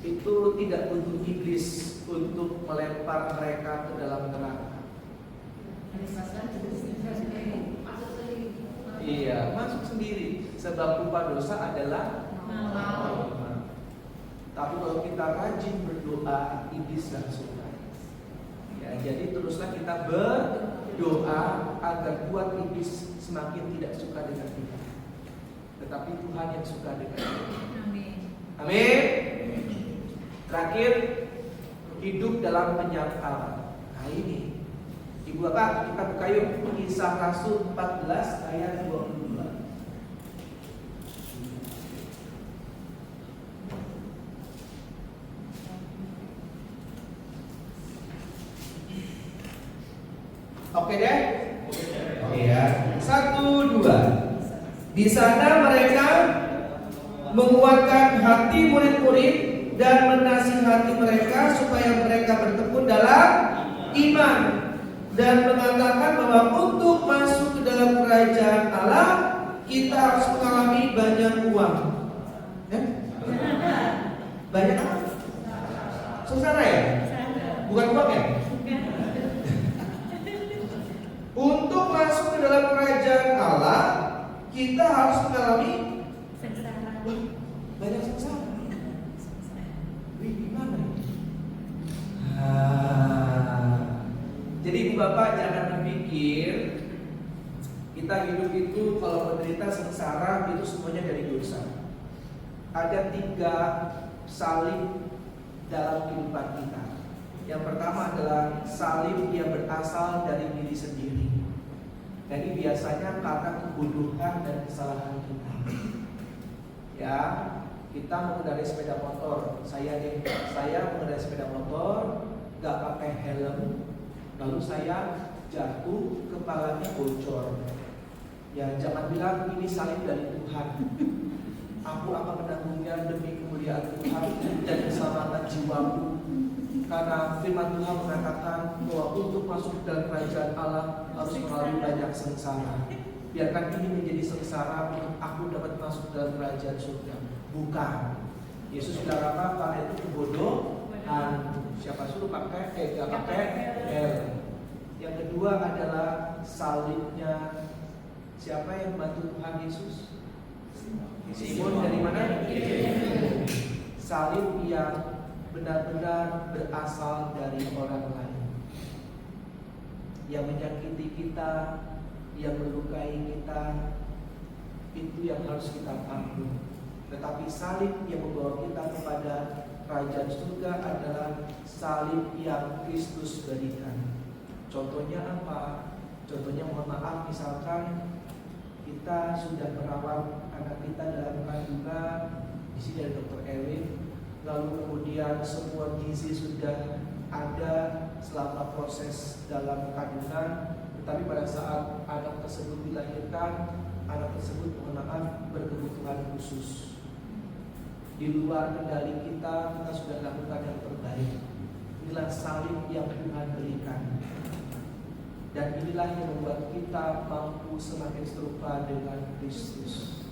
itu tidak butuh iblis untuk melempar mereka ke dalam neraka. Iya, masuk sendiri. Sebab upah dosa adalah maut. Tapi kalau kita rajin berdoa, iblis gak suka. Ya, jadi teruslah kita berdoa agar buat iblis semakin tidak suka dengan kita. Tetapi Tuhan yang suka dengan kita. Amin. Amin. Terakhir, hidup dalam penyangkalan. Nah ini, Ibu Bapak, kita buka yuk Kisah Rasul 14 ayat 22. Oke deh? Iya. 1, 2. Di sana mereka menguatkan hati murid-murid dan menasihati mereka supaya mereka bertekun dalam iman dan mengatakan bahwa untuk masuk ke dalam kerajaan Allah kita harus mengalami banyak uang. Banyak apa? Sengsara ya? Bukan uang ya? Untuk masuk ke dalam kerajaan Allah kita harus mengalami sengsara. Banyak sengsara. Wih, gimana? Jadi Ibu Bapak jangan berpikir kita hidup itu kalau menderita sengsara itu semuanya dari dosa. Ada 3 salib dalam kehidupan kita. Yang pertama adalah salib yang berasal dari diri sendiri. Jadi biasanya karena kebodohan dan kesalahan kita. Ya, kita mengendarai sepeda motor. Saya mengendarai sepeda motor, gak pakai helm, lalu saya jatuh, kepalanya bocor. Ya, jangan bilang ini salib dari Tuhan. Aku akan menanggungnya demi kemuliaan Tuhan dan keselamatan jiwaku. Karena firman Tuhan mengatakan bahwa untuk masuk ke dalam kerajaan Allah harus melalui banyak sengsara. Biarkan ini menjadi sengsara untuk aku dapat masuk dalam kerajaan surga. Bukan. Yesus bilang apa? Karena itu kebodohan. Siapa suruh pakai? Gak pakai helm. Yang kedua adalah salibnya. Siapa yang membantu Tuhan Yesus? Simon dari mana? Salib yang benar-benar berasal dari orang lain, yang menyakiti kita, yang melukai kita, itu yang harus kita pahami. Tetapi salib yang membawa kita kepada kerajaan surga adalah salib yang Kristus berikan. Contohnya apa? Contohnya mohon maaf, misalkan kita sudah merawat anak kita dalam kandungan, di sini ada Dr. Erwin, lalu kemudian semua gizi sudah ada selama proses dalam kandungan, tetapi pada saat anak tersebut dilahirkan, anak tersebut mohon maaf berkebutuhan khusus. Di luar kendali kita sudah lakukan yang terbaik. Inilah salib yang Tuhan berikan. Dan inilah yang membuat kita mampu semakin serupa dengan Kristus.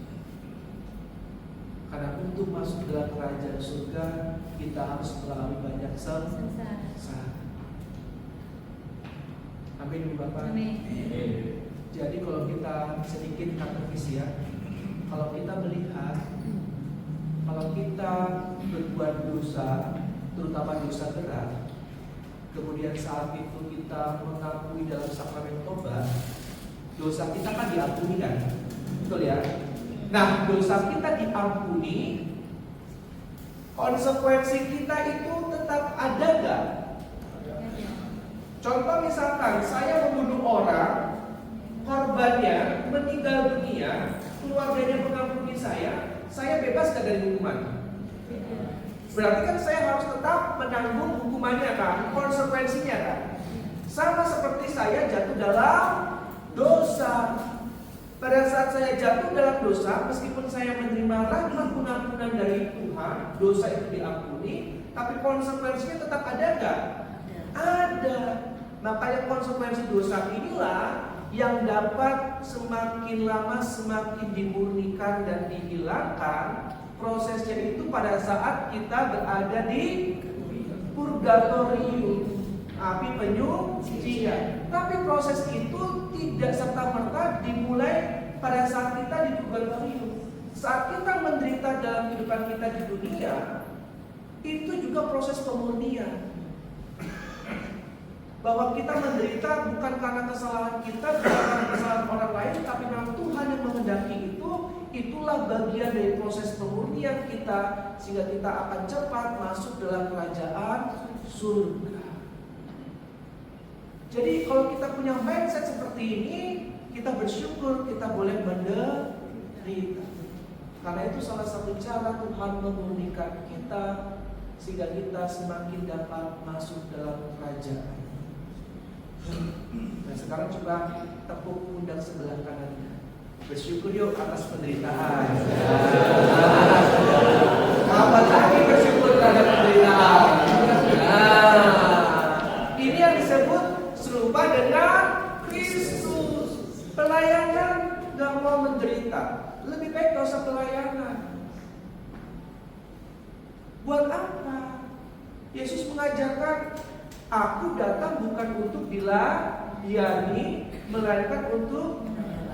Karena untuk masuk dalam kerajaan surga, kita harus melalui banyak sengsara. Amin, Bapak. Amin. Jadi kalau kita sedikit katekis ya, kalau kita melihat, kalau kita berbuat dosa, terutama dosa berat, kemudian saat itu kita mengakui dalam sakramen tobat, dosa kita kan diampuni kan, betul ya? Nah, dosa kita diampuni, konsekuensi kita itu tetap ada gak? Contoh misalkan saya membunuh orang, korbannya meninggal dunia, keluarganya mengampuni saya bebas gak dari hukuman? Berarti kan saya harus tetap menanggung hukumannya kan, konsekuensinya kan. Sama seperti saya jatuh dalam dosa. Pada saat saya jatuh dalam dosa, meskipun saya menerima rahmat pengampunan dari Tuhan, dosa itu diampuni, tapi konsekuensinya tetap ada gak? Ada. Makanya konsekuensi dosa inilah yang dapat semakin lama semakin dimurnikan dan dihilangkan. Prosesnya itu pada saat kita berada di purgatorium, api penyucian. Tapi proses itu tidak serta-merta dimulai pada saat kita di purgatorium. Saat kita menderita dalam kehidupan kita di dunia, itu juga proses pemurnian. Bahwa kita menderita bukan karena kesalahan kita, bukan karena kesalahan orang lain, tapi memang Tuhan yang menghendaki itu. Itulah bagian dari proses pemurnian kita, sehingga kita akan cepat masuk dalam kerajaan surga. Jadi kalau kita punya mindset seperti ini, kita bersyukur kita boleh menderita. Karena itu salah satu cara Tuhan memurnikan kita, sehingga kita semakin dapat masuk dalam kerajaan. Nah sekarang coba tepuk pundak sebelah kanannya. Bersyukur yuk atas penderitaan. Kapan lagi bersyukur terhadap penderitaan? Ini yang disebut serupa dengan Kristus. Pelayanan gak mau menderita, lebih baik gak usah pelayanan. Buat apa? Yesus mengajarkan, aku datang bukan untuk dilayani, melainkan untuk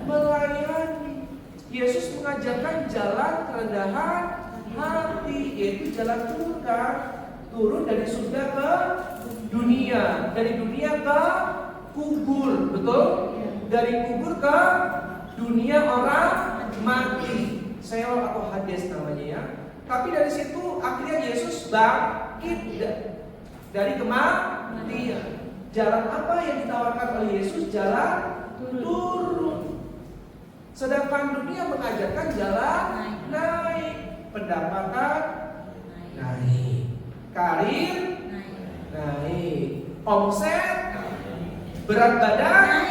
melayani. Yesus mengajarkan jalan kerendahan hati, yaitu jalan turun dari surga ke dunia, dari dunia ke kubur, betul? Dari kubur ke dunia orang mati, Seol atau Hades namanya ya. Tapi dari situ akhirnya Yesus bangkit dari kematian. Jalan apa yang ditawarkan oleh Yesus? Jalan turun. Sedangkan dunia mengajarkan jalan naik. Pendapatan naik, karir naik, omset, berat badan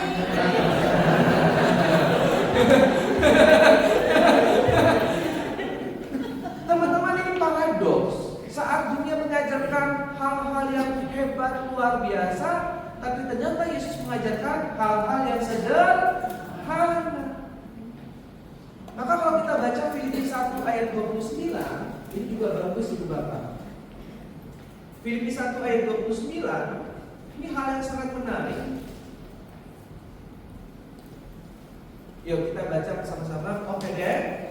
Teman-teman, ini paradoks. Saat dunia mengajarkan hal-hal yang hebat luar biasa, tapi ternyata Yesus mengajarkan hal-hal yang sederhana. Maka kalau kita baca Filipi 1 ayat 29, ini juga bagus Ibu Bapak. Filipi 1 ayat 29, ini hal yang sangat menarik. Yuk kita baca bersama-sama. Oke deh.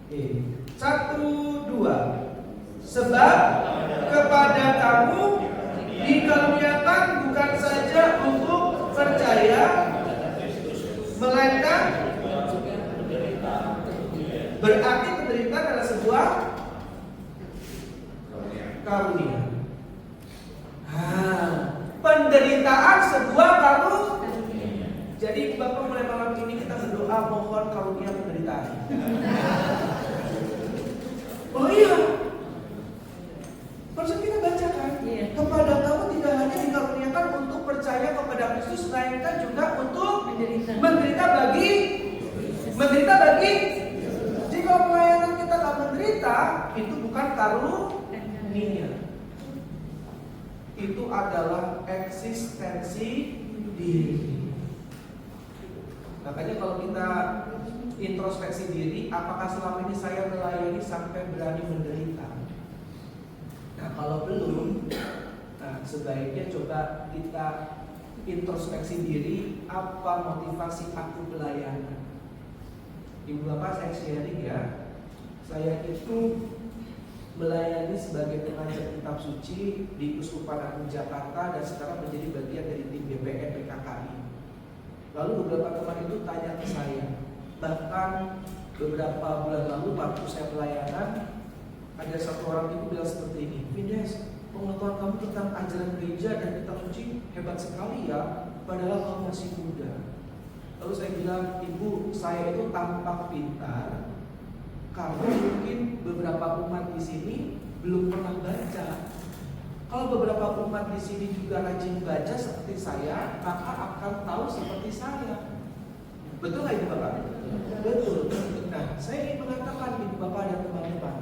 1, 2. Sebab kepada kamu dikaruniakan bukan saja untuk percaya, melainkan Bapak mulai malam ini kita berdoa mohon karunia penderitaan. Oh iya, barusan kita bacakan, kepada kamu tidak hanya dikaruniakan untuk percaya kepada Kristus, melainkan juga untuk menderita bagi. Jadi kalau pelayanan kita tak menderita, itu bukan karunia. Itu adalah eksistensi diri. Makanya kalau kita introspeksi diri, apakah selama ini saya melayani sampai berani menderita? Nah kalau belum, sebaiknya coba kita introspeksi diri, apa motivasi aku pelayanan. Ibu Bapak saya sharing ya, saya itu melayani sebagai pengajar kitab suci di Uskupan Agung Jakarta dan sekarang menjadi bagian dari tim BPN PKKI. Lalu beberapa teman itu tanya ke saya, bahkan beberapa bulan lalu waktu saya pelayanan, ada satu orang itu bilang seperti ini, Vindes, pengetahuan kamu tentang ajaran gereja dan kitab suci hebat sekali ya, padahal kamu masih muda. Lalu saya bilang, ibu, saya itu tampak pintar karena mungkin beberapa umat di sini belum pernah baca. Kalau beberapa umat di sini juga rajin baca seperti saya, maka akan tahu seperti saya. Betul nggak Ibu Bapak? Betul. Nah, saya ingin mengatakan Ibu Bapak dan teman-teman,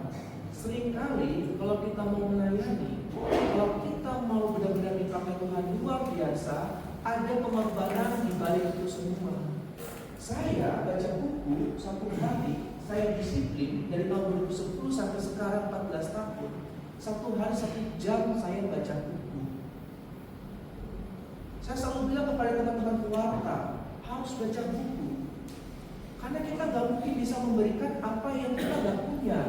seringkali kalau kita mau melayani, kalau kita mau benar-benar dipakai Tuhan luar biasa, ada pengorbanan di balik itu semua. Saya baca buku satu hari, saya disiplin dari tahun 2010 sampai sekarang 14 tahun. Satu hari 1 jam saya baca buku. Saya selalu bilang kepada teman-teman keluarga, harus baca buku. Karena kita gak mungkin bisa memberikan apa yang kita gak punya.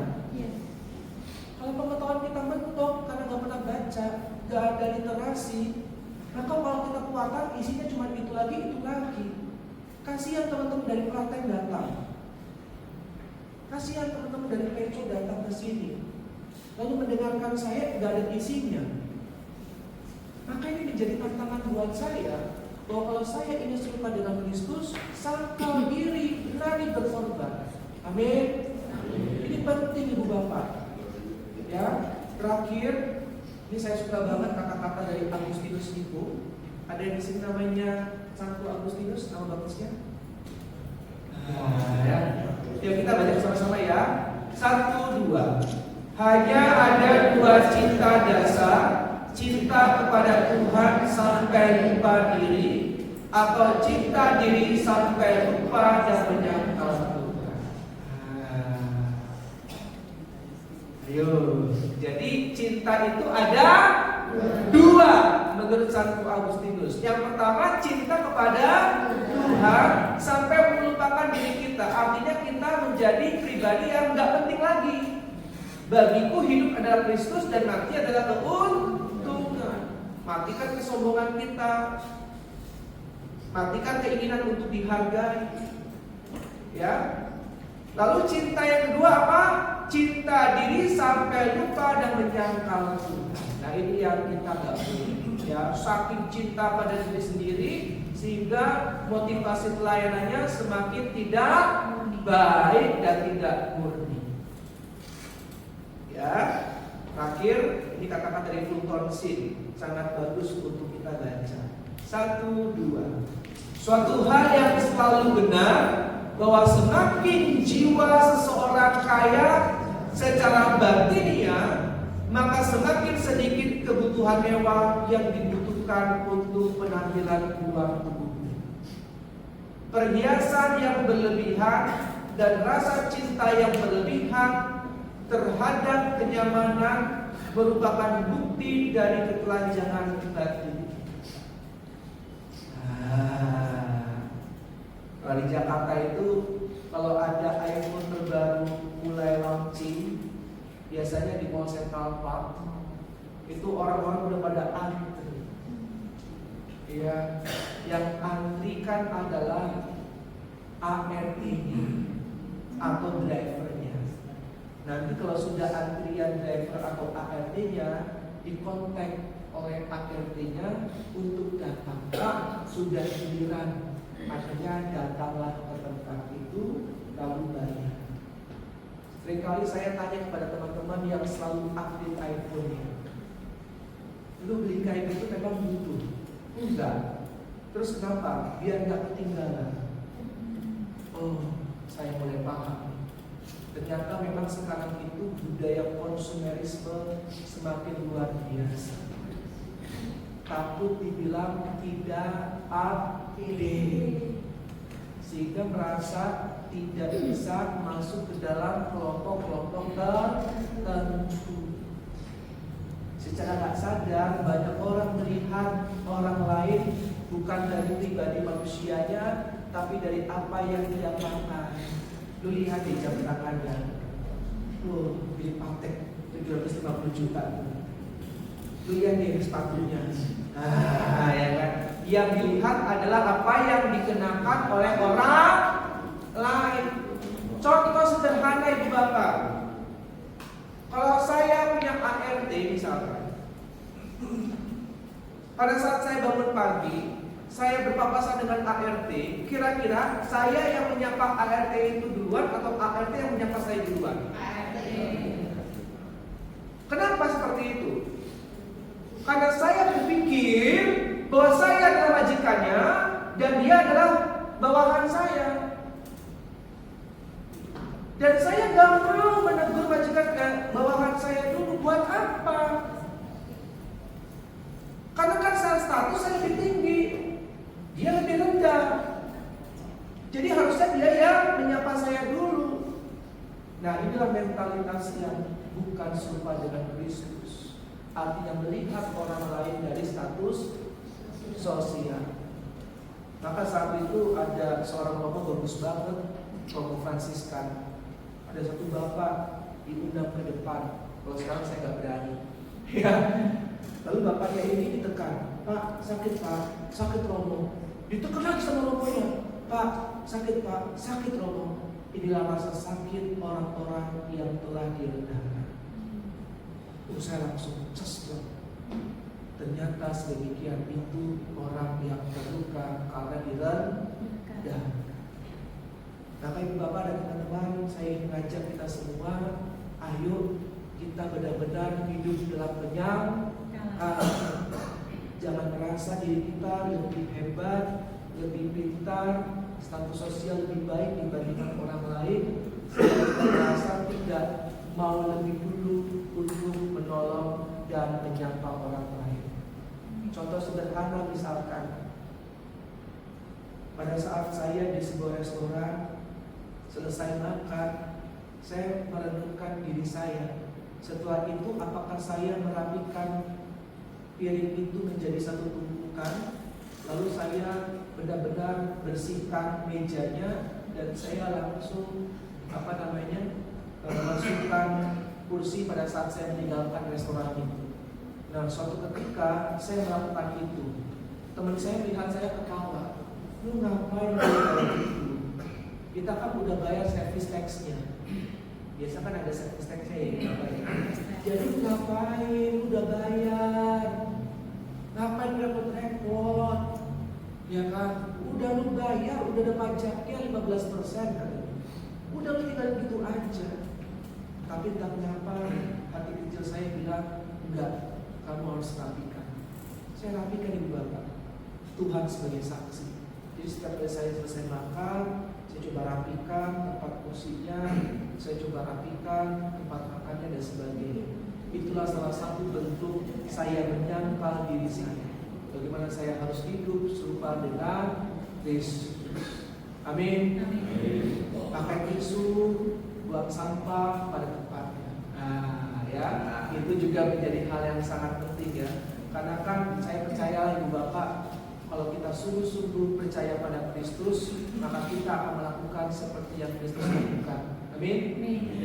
Kalau pengetahuan kita mentok karena gak pernah baca, gak ada literasi, maka kalau kita kuatan isinya cuma itu lagi. Kasihan teman-teman dari Klaten datang. Kasihan teman-teman dari Peco datang ke sini. Lalu mendengarkan saya gak ada isinya. Maka ini menjadi tantangan buat saya, bahwa kalau saya ini serupa dengan Kristus, sangkal diri, berani berkorban. Amin. Ini penting Ibu Bapak. Ya, terakhir, ini saya suka banget kata-kata dari Agustinus itu. Ada yang di sini namanya Santo Agustinus, nama bagusnya. Ya. Yuk kita baca sama-sama ya. 1, 2. Hanya ada 2 cinta dasar, cinta kepada Tuhan sampai lupa diri, atau cinta diri sampai lupa dan menyangkal Tuhan. Ayo, jadi cinta itu ada 2 menurut Santo Agustinus. Yang pertama cinta kepada Tuhan sampai melupakan diri kita. Artinya kita menjadi pribadi yang gak penting lagi. Bagiku hidup adalah Kristus dan mati adalah keuntungan. Matikan kesombongan kita, matikan keinginan untuk dihargai. Ya. Lalu cinta yang kedua apa? Cinta diri sampai lupa dan menyangkal Tuhan. Nah ini yang kita gak boleh. Ya, saking cinta pada diri sendiri sehingga motivasi pelayanannya semakin tidak baik dan tidak murni. Ya, terakhir ini kata-kata dari Fulton Sheen sangat bagus untuk kita baca. 1, 2. Suatu hal yang selalu benar bahwa semakin jiwa seseorang kaya secara batinnya, maka semakin sedikit kebutuhan mewah yang dibutuhkan untuk penampilan luar tubuhnya. Perhiasan yang berlebihan dan rasa cinta yang berlebihan terhadap kenyamanan merupakan bukti dari ketelanjangan batin. Kalau di Jakarta itu kalau ada iPhone terbaru mulai launching, biasanya di Mall Central Park itu orang-orang udah pada antri. Ya, yang antri kan adalah ART-nya atau drivernya. Nanti kalau sudah antrian driver atau ART-nya, dikontak oleh ART-nya untuk datang. Sudah giliran Akhirnya datanglah ke tempat itu, lalu bayar. Seringkali saya tanya kepada teman-teman yang selalu update iPhone-nya, lu beli kain itu memang butuh? Enggak. Terus kenapa? Biar nggak ketinggalan. Oh, saya mulai paham. Ternyata memang sekarang itu budaya konsumerisme semakin luar biasa. Takut dibilang tidak update, sehingga merasa tidak bisa masuk ke dalam kelompok-kelompok tertentu. Secara tak sadar banyak orang melihat orang lain bukan dari pribadi manusianya, tapi dari apa yang dia pakai. Lu lihat di jam tangannya, beli Patek 750 juta. Lu lihat di sepatunya, ya kan? Yang dilihat adalah apa yang dikenakan oleh orang lain. Contoh sederhana Ibu Bapak, kalau saya punya ART misalkan, pada saat saya bangun pagi, saya berpapasan dengan ART, kira-kira saya yang menyapa ART itu duluan atau ART yang menyapa saya duluan? ART. Kenapa seperti itu? Karena saya berpikir bahwa saya adalah majikannya dan dia adalah bawahan saya. Dan saya gak mau menegur majikan bawahan saya dulu. Buat apa? Karena kan status saya lebih tinggi, dia lebih rendah. Jadi harusnya dia yang menyapa saya dulu. Nah, inilah mentalitas yang bukan serupa dengan Kristus. Artinya melihat orang lain dari status sosial. Maka saat itu ada seorang bapak bagus banget, Romo Fransiskan. Ada satu bapak diundang ke depan. Kalau sekarang saya nggak berani. Ya. Lalu bapaknya ini ditekan. Pak, sakit Pak, sakit Romo. Ditekan lagi sama Romonya. Pak, sakit Pak, sakit Romo. Inilah rasa sakit orang-orang yang telah direndahkan. Saya langsung cesplok. Ternyata sedemikian itu orang yang terluka karena direndahkan. Maka Ibu Bapak dan teman-teman, saya ingin mengajak kita semua, ayo kita benar-benar hidup dalam jangan merasa diri kita lebih hebat, lebih pintar, status sosial lebih baik dibandingkan orang lain, sehingga kita merasa tidak mau lebih dulu untuk menolong dan menyapa orang lain. Contoh sederhana misalkan, pada saat saya di sebuah restoran selesai makan, saya merenungkan diri saya. Setelah itu apakah saya merapikan piring itu menjadi satu tumpukan, lalu saya benar-benar bersihkan mejanya dan saya langsung masukkan kursi pada saat saya meninggalkan restoran itu. Nah, suatu ketika saya melakukan itu, teman saya melihat saya ketawa. Lu ngapain kayak gitu? Kita kan udah bayar service tax-nya. Biasa kan ada service tax-nya ya. Jadi ngapain? Udah bayar. Ngapain repot-repot? Ya kan? Udah lu bayar, udah ada pajaknya 15% kan? Udah lu tinggal gitu aja. Tapi entah kenapa hati kecil saya bilang, enggak, kamu harus rapikan. Saya rapikan Ibu Bapak. Tuhan sebagai saksi. Jadi setiap kali saya selesai makan, saya coba rapikan tempat kursinya, saya coba rapikan tempat makannya dan sebagainya. Itulah salah satu bentuk saya menyangkal diri saya. Bagaimana saya harus hidup serupa dengan Kristus. Amin. Pakai tisu, buang sampah pada tempatnya. Nah, ya, itu juga menjadi hal yang sangat penting ya. Karena kan saya percaya Ibu Bapak, kalau kita sungguh-sungguh percaya pada Kristus, maka kita akan melakukan seperti yang Kristus lakukan. Amin.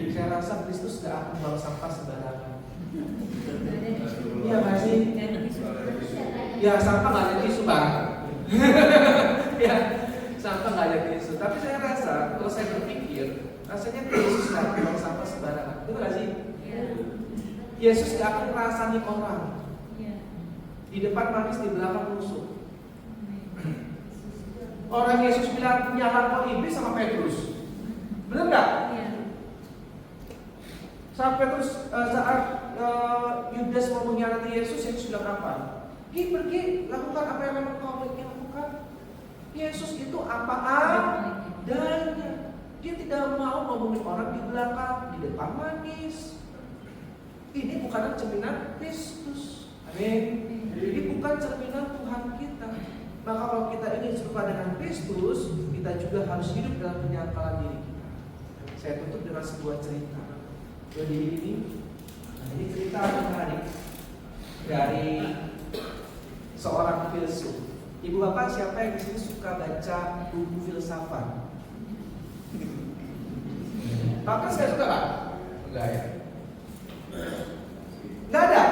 Saya rasa Kristus gak akan bawa sampah sembarangan. Iya masih. Ya sampah gak ada tisu Bang. Ya sampah gak ada tisu. Tapi saya rasa kalau saya berpikir, rasanya Yesus gak akan bawa sampah sembarangan. Betul gak sih? Yesus gak akan merasani orang. Di depan manis, di belakang musuh. Orang Yesus bilang nyala kau iblis sama Petrus. Benar nggak? Iya. Saat Yudas mau mengkhianati Yesus, Yesus bilang apa? Pergi, lakukan apa yang memang kau ingin lakukan. Yesus itu apa adanya. Dia tidak mau ngomongin orang di belakang, di depan manis. Ini bukan cerminan Kristus. Amin. Ini bukan cerminan Tuhan kita. Maka kalau kita ingin serupa dengan Kristus, kita juga harus hidup dalam penyangkalan diri kita. Saya tutup dengan sebuah cerita. Jadi ini cerita menarik dari seorang filsuf. Ibu bapak siapa yang di sini suka baca buku filsafat? Bapak saya suka Pak? Enggak ya? Enggak ada?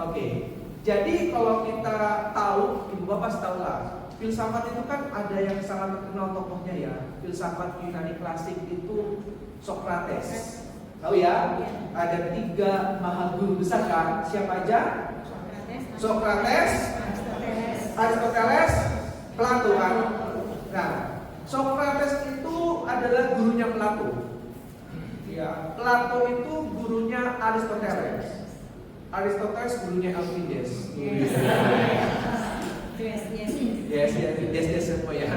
Oke. Jadi kalau kita tahu, ibu bapak tahu lah, filsafat itu kan ada yang sangat terkenal tokohnya ya. Filsafat Yunani klasik itu Sokrates. Tahu ya? Ada 3 mahaguru besar kan? Siapa aja? Sokrates, Aristoteles, Plato kan? Nah, Sokrates itu adalah gurunya Plato. Ya, Plato itu gurunya Aristoteles. Aristoteles gurunya Alkides. Yes, Alkides semua ya.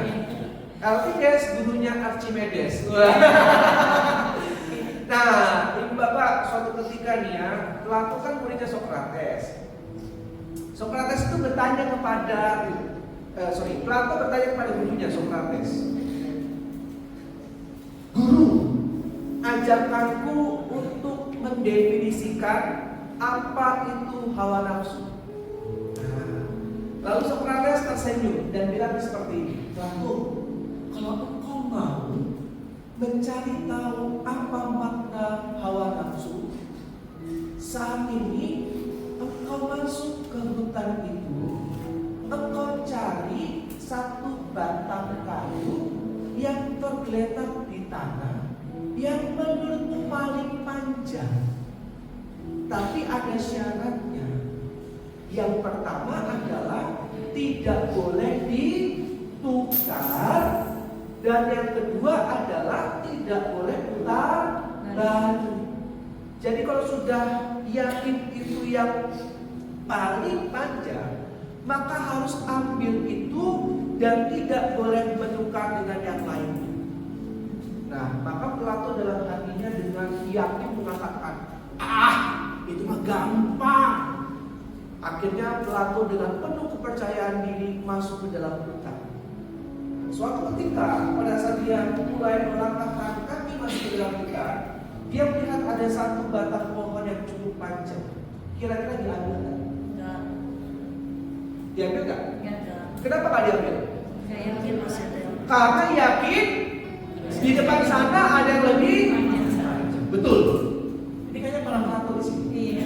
Alkides gurunya Archimedes. Nah, ibu bapak, suatu ketika nih ya, Plato kan muridnya Sokrates. Sokrates itu bertanya kepada, Plato bertanya kepada gurunya Sokrates. Guru, ajarkanku untuk mendefinisikan apa itu hawa nafsu. Lalu Sokrates tersenyum dan bilang seperti ini, Plato, kalau engkau mau mencari tahu apa makna hawa nafsu, saat ini engkau masuk ke hutan itu, engkau cari satu batang kayu yang tergeletak di tanah, yang menurutmu paling panjang. Tapi ada syaratnya. Yang pertama adalah tidak boleh ditukar, dan yang kedua adalah tidak boleh putar balik. Jadi kalau sudah yakin itu yang paling panjang, maka harus ambil itu dan tidak boleh menukar dengan yang lain. Nah, maka Plato dalam hatinya dengan yakin mengatakan, itu mah gampang. Akhirnya Plato dengan penuh kepercayaan diri masuk ke dalam hutan. Suatu ketika pada saat dia mulai melangkahkan kaki masuk ke dalam hutan, dia melihat ada satu batang pohon yang cukup panjang. Kira-kira diambil nggak? Enggak. Diambil nggak? Enggak. Kenapa nggak diambil? Saya yakin masih ada. Karena yakin di depan sana ada yang lebih panjang. Betul. Ini kayaknya para Plato di sini. Iya.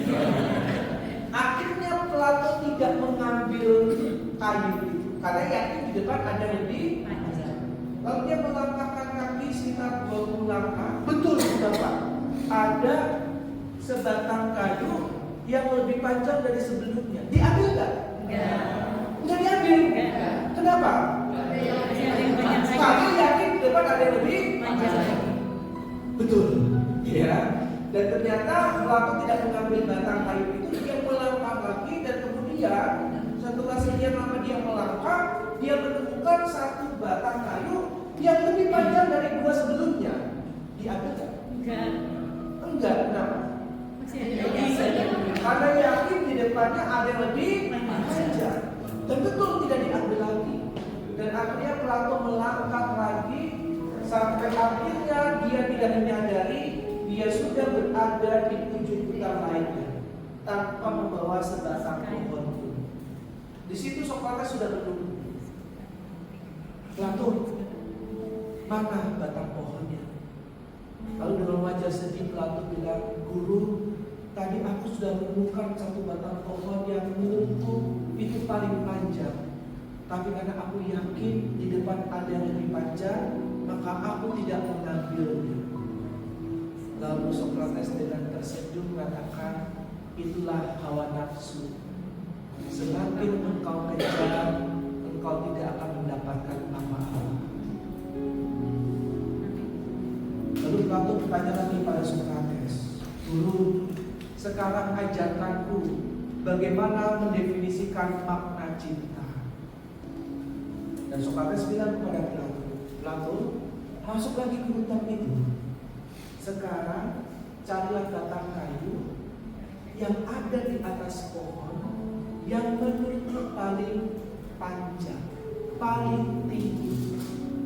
Akhirnya Plato tidak mengambil kayu itu karena yakin di depan ada yang lebih panjang. Lalu dia melangkahkan kaki sekitar 20 langkah. Betul, Bapak. Ada sebatang kayu yang lebih panjang dari sebelumnya. Diambil nggak? Enggak. Nggak diambil. Enggak. Kenapa? Karena yakin di depan ada yang lebih panjang. Betul. Ya. Dan ternyata Plato tidak mengambil batang kayu itu, dia melangkah lagi dan kemudian setelah sekian lama dia melangkah, dia menemukan satu batang kayu yang lebih panjang dari 2 sebelumnya. Diambil nggak? Enggak. Enggak, kenapa? Masih ada. Karena yakin di depannya ada yang lebih panjang. Dan betul tidak diambil lagi. Dan akhirnya Plato melangkah lagi sampai akhirnya dia tidak menyadari dia sudah berada di ujung hutan lainnya tanpa membawa sebatang pohon pun. Di situ Sokrates sudah menunggu. Plato, mana batang pohonnya? Lalu dengan wajah sedih Plato bilang, Guru, tadi aku sudah menemukan satu batang pohon yang menurutku itu paling panjang. Tapi karena aku yakin di depan ada yang lebih panjang, maka aku tidak mengambilnya. Lalu Sokrates dengan tersenyum mengatakan, itulah hawa nafsu. Semakin engkau kejar, engkau tidak akan mendapatkan nama Allah. Lalu Plato bertanya lagi pada Sokrates, "Guru, sekarang ajarkanku bagaimana mendefinisikan makna cinta." Dan Sokrates bilang kepada Plato, "Masuk lagi ke hutan itu. Sekarang carilah batang kayu yang ada di atas pohon yang menurutmu paling panjang, paling tinggi.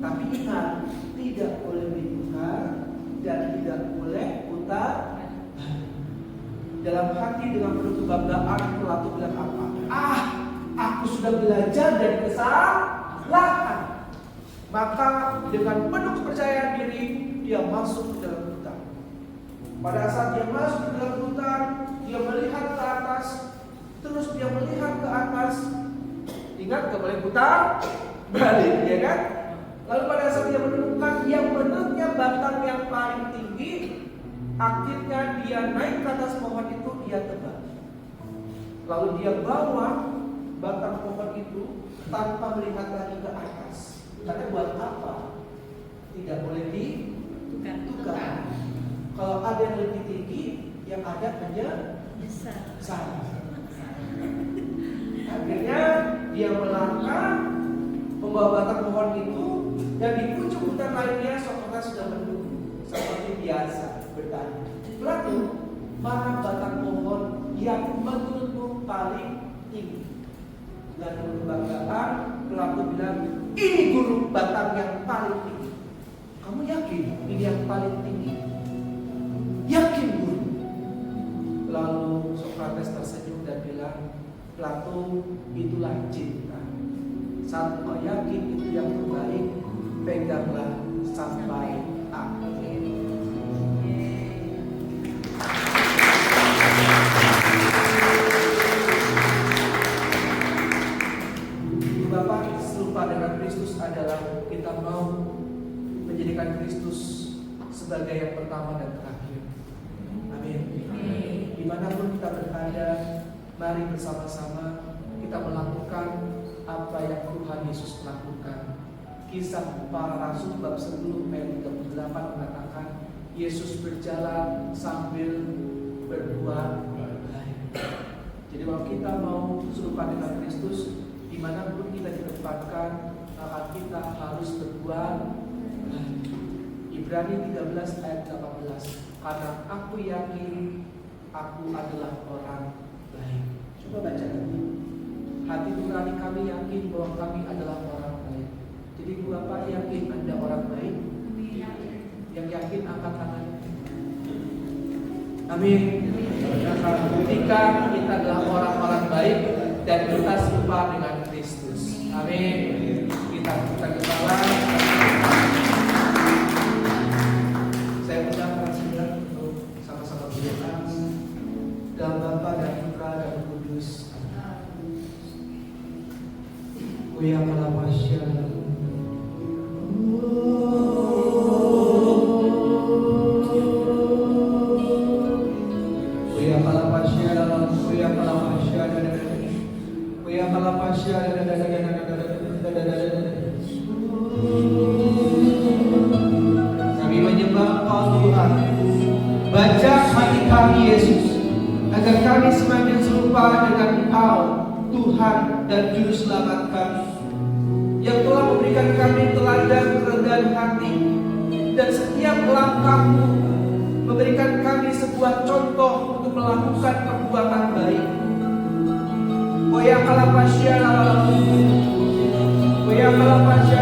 Tapi ingat, tidak boleh ditukar dan tidak boleh putar." Dalam hati dengan penuh kebanggaan, Plato bilang apa? Aku sudah belajar dari kesalahan. Maka dengan penuh kepercayaan diri, dia masuk ke dalam hutan. Pada saat dia masuk ke dalam hutan, dia melihat ke atas, terus dia melihat ke atas. Ingat, gak boleh putar balik, ya kan? Lalu pada saat dia menemukan yang menurutnya batang yang paling tinggi, akhirnya dia naik ke atas pohon itu, dia tebang. Lalu dia bawa batang pohon itu tanpa melihat lagi ke atas. Karena buat apa? Tidak boleh ditukar. Kalau ada yang lebih tinggi, yang ada hanya besar. Akhirnya dia melangkah membawa batang pohon itu, dan di ujung hutan lainnya Sokrates sudah menunggu seperti biasa bertanya, "Plato, mana batang pohon yang menurutmu paling tinggi?" Dan dengan kebanggaan Plato bilang, "Ini guru, batang yang paling tinggi." "Kamu yakin ini yang paling tinggi?" "Yakin, guru." Lalu Sokrates tersenyum dan bilang, "Plato, itulah cinta. Saat kau yakin itu yang terbaik, peganglah sampai akhir." Bapak, serupa dengan Kristus adalah kita mau menjadikan Kristus sebagai yang pertama dan terakhir. Amin. Dimanapun kita berada, mari bersama-sama kita melakukan apa yang Tuhan Yesus lakukan. Kisah para Rasul bab 10 ayat 38 mengatakan, Yesus berjalan sambil berbuat baik. Jadi kalau kita mau serupa dengan Kristus, dimanapun kita ditempatkan, maka kita harus berbuat baik. Ibrani 13 ayat 18. Karena aku yakin aku adalah orang baik. Coba baca lagi. Hati nurani kami yakin bahwa kami adalah orang baik. Jadi Bapak yakin Anda orang baik? Yang yakin angkat tangan. Amin. Ketika kita adalah orang-orang baik dan kita serupa dengan Kristus. Amin. Kita kepala. Saya ucapkan saudara untuk sama-sama berdoa dalam Bapa dan Putra dan Roh Kudus. Kuya malapasya. Kami menyembah Engkau Tuhan. Baca hati kami Yesus, agar kami semakin serupa dengan Engkau Tuhan dan Juru Selamat kami, yang telah memberikan kami teladan kerendahan hati, dan setiap langkah-Mu memberikan kami sebuah contoh untuk melakukan perbuatan baik. Oya kalapasya lalu, oya kalapasya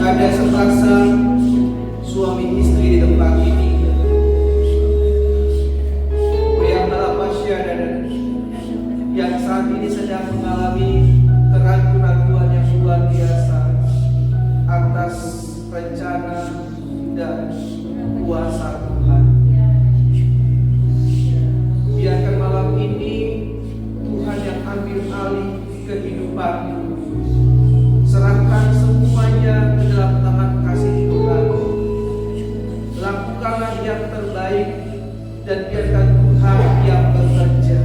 Ada sepasang suami istri di tempat ini yang saat ini sedang mengalami keraguan-keraguan yang luar biasa atas rencana dan kuasa Tuhan. Biarkan malam ini Tuhan yang ambil alih kehidupanmu. Serahkan semuanya ke dalam tangan kasih Tuhan. Lakukanlah yang terbaik dan biarkan Tuhan yang bekerja.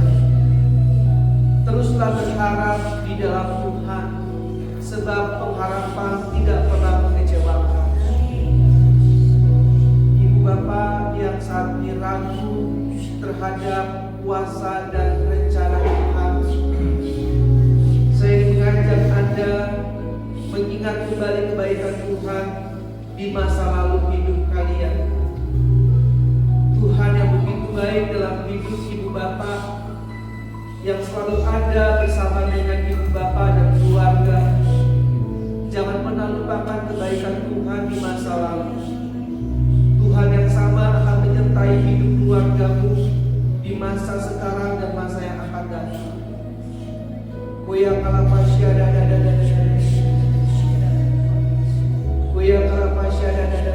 Teruslah berharap di dalam Tuhan, sebab pengharapan tidak pernah mengecewakan. Ibu Bapa yang saat ini ragu terhadap kuasa dan rencana Tuhan, saya mengajak Anda mengingat kembali kebaikan Tuhan di masa lalu hidup kalian. Tuhan yang begitu baik dalam hidup ibu bapa, yang selalu ada bersama dengan ibu bapa dan keluarga. Jangan pernah lupakan kebaikan Tuhan di masa lalu. Tuhan yang sama akan menyertai hidup keluargamu di masa sekarang dan masa yang akan datang. Goyang kalapasya dada. Goyang kalapasya dada.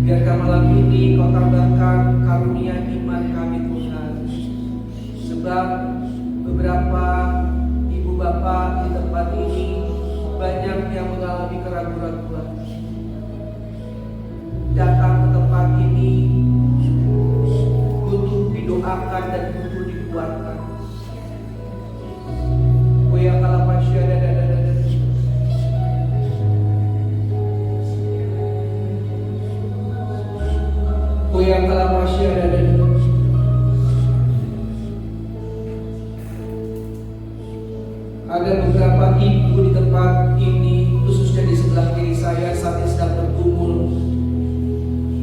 Biarkan malam ini Kau tambahkan karunia iman kami Tuhan. Sebab beberapa ibu bapa Bapak di tempat ini banyak yang mengalami keraguan-keraguan. Datang ke tempat ini butuh didoakan dan butuh dikuatkan. Koya kalapasya dadadadadada. Koya kalapasya dadadadada. Ada beberapa ibu di tempat ini, khususnya di sebelah kiri saya, saat ini sedang bergumul,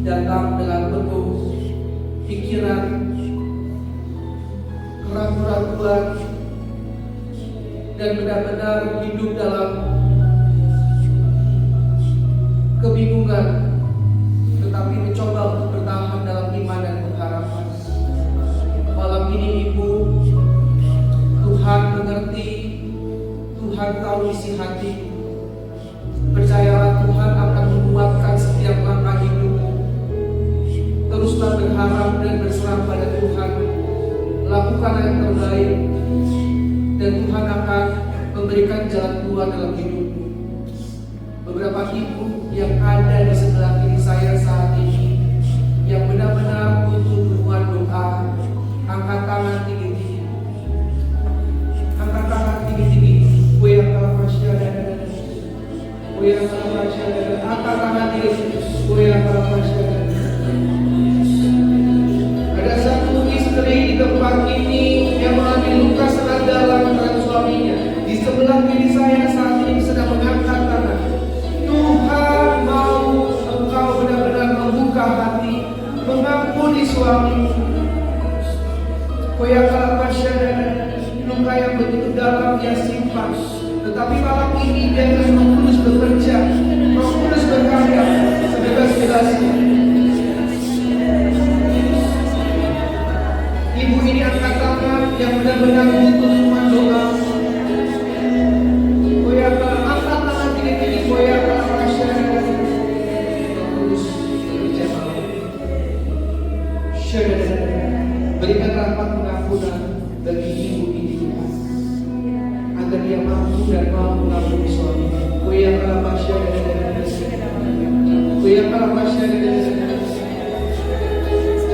datang dengan penuh pikiran, keraguan-keraguan, dan benar-benar hidup dalam kebingungan, tetapi mencoba untuk bertahan dalam iman dan pengharapan. Malam ini Ibu, Tuhan mengerti, Tuhan tahu isi hati. Percayalah Tuhan akan menguatkan setiap langkah hidupmu. Teruslah berharap dan berserah pada Tuhan. Lakukanlah yang terbaik, dan Tuhan akan memberikan jalan keluar dalam hidupmu. Beberapa ibu yang ada di sebelah kiri saya saat ini, yang benar-benar butuh dukungan doa, angkat tangan tinggi-tinggi. Angkat tangan tinggi-tinggi. Angkat tangan tinggi-tinggi. Ada satu istri di tempat ini yang mengalami luka sangat dalam terhadap suaminya. Di sebelah kiri saya saat ini sedang mengangkat tangan. Tuhan mau engkau benar-benar membuka hati, mengampuni suamimu. Koya kalapasya dan luka yang begitu dalam dia simpan. Tetapi malam ini dia akan Roh Kudus bekerja, Roh Kudus berkarya sebebas-bebasnya. Ibu ini angkat tangan yang benar-benar butuh dukungan doa. Koya angkat tangan tinggi-tinggi. Koya kalapasya dan Roh Kudus bekerja malam. Berikan rahmat pengampunan bagi ibu ini Tuhan, agar dia mampu dan mau mengampuni suami. Koya kalapasya dan Koya kalapasya dan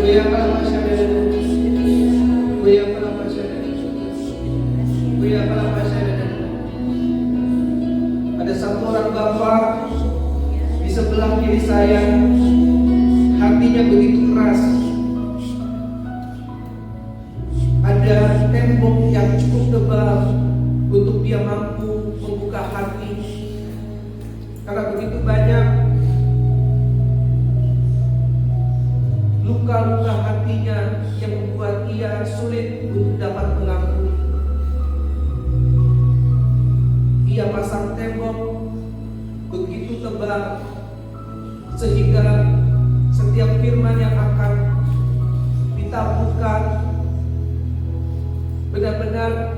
Koya kalapasya dan Koya kalapasya dan Koya kalapasya dan. Ada satu orang bapak di sebelah kiri saya, hatinya begitu keras. Ada tembok yang cukup tebal untuk dia mampu membuka hati, karena begitu banyak luka-luka hatinya yang membuat ia sulit untuk dapat mengampuni. Ia pasang tembok begitu tebal sehingga setiap firman yang akan ditaburkan benar-benar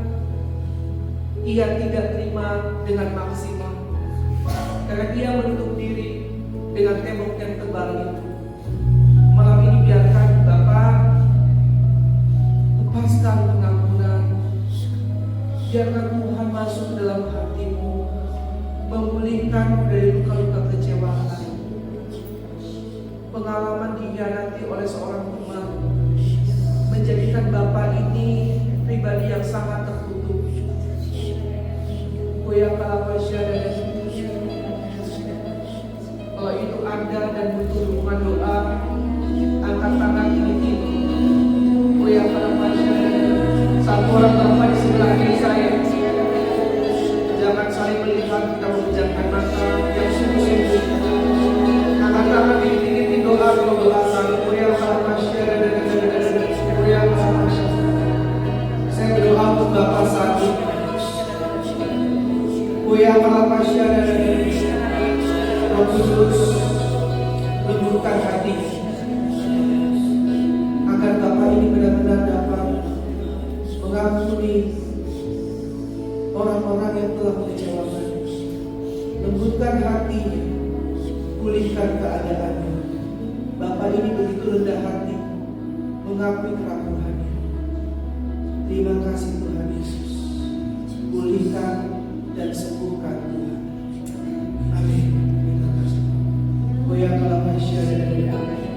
ia tidak terima dengan maksimal, karena ia menutup diri dengan tembok yang tebal itu. Malam ini biarkan Bapak lepaskan pengampunan, biarkan Tuhan masuk ke dalam hatimu, memulihkanmu dari luka-luka kecewaan, pengalaman dikhianati oleh seorang teman, menjadikan Bapak ini pribadi yang sangat tertutup. Koya kalapasya dan kalau itu Anda dan butuh dukungan doa, angkat tangan ini. Koya kalapasya dan satu orang bapak di sebelah kiri saya. Jangan saling melihat, kita memejamkan mata yang sungguh-sungguh. Angkat tangan ini doa kalau doakan. Koya kalapasya dan Koya kalapasya. Saya berdoa untuk Bapak saat ini. Koya kalapasya dan Roh Kudus lembutkan hati, agar Bapak ini benar-benar dapat mengampuni orang-orang yang telah mengecewakan. Lembutkan hatinya, pulihkan keadaannya. Bapak ini begitu rendah hati, mengakui keraguannya. Terima kasih Tuhan Yesus. pulihkan dan sembuhkan Tuhan. Amin. Terima kasih. Goyang kalau masyarakat dari amin.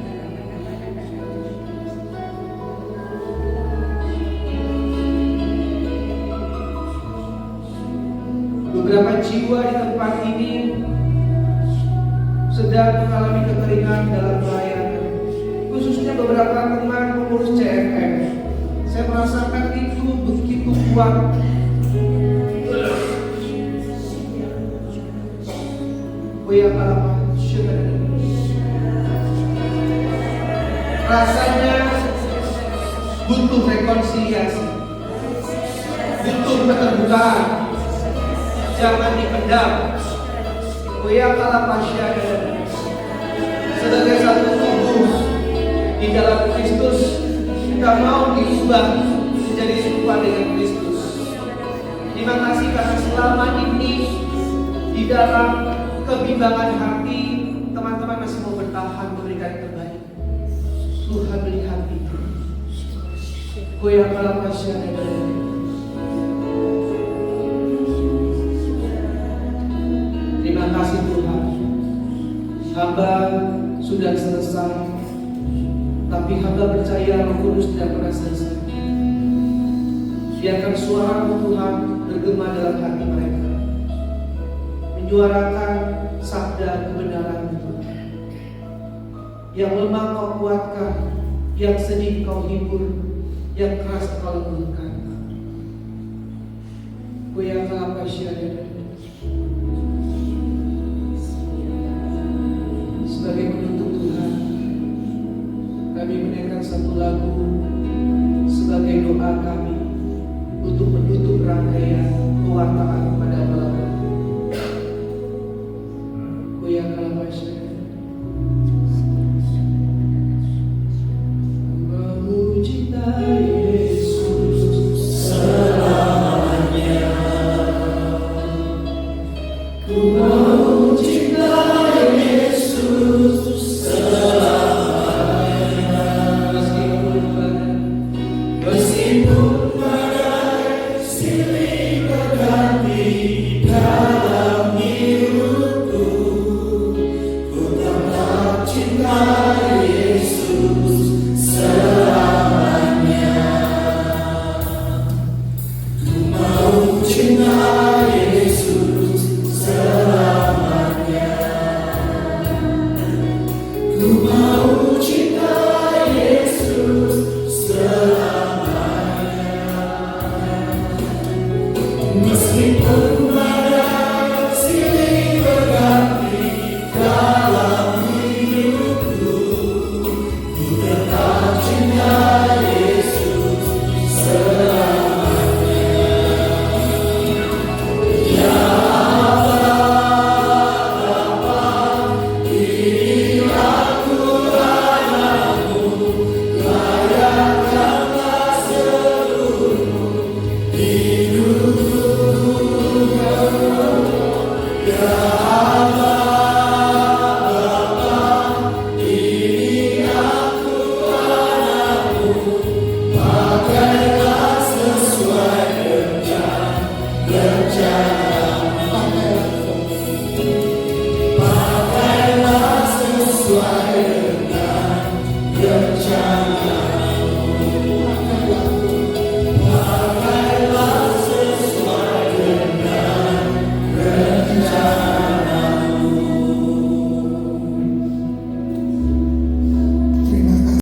Beberapa jiwa di tempat ini sedang mengalami kekeringan dalam pelayanan, khususnya beberapa teman pengurus CFM. Saya merasakan itu begitu kuat. Rasanya butuh rekonsiliasi, butuh keterbukaan. Jangan dipendam. Sebagai satu tubuh di dalam Kristus, kita mau diubah menjadi serupa dengan Kristus. Terima kasih karena selama ini di dalam kebimbangan hati, teman-teman masih mau bertahan memberikan yang terbaik. Tuhan melihat itu. Terima kasih Tuhan. Hamba sudah selesai, tapi hamba percaya Roh Kudus tidak pernah selesai. Biarkan suara-Mu Tuhan bergema dalam hati mereka, menyuarakan sabda kebenaran Tuhan. Yang lemah Kau kuatkan, yang sedih Kau hibur, yang keras Kau lembutkan. Sebagai penutup Tuhan, kami menaikkan satu lagu sebagai doa kami untuk menutup rangkaian pewartaan pada malam ini. Memuji Yesus selamanya, ku mau cinta Yesus selamanya, meskipun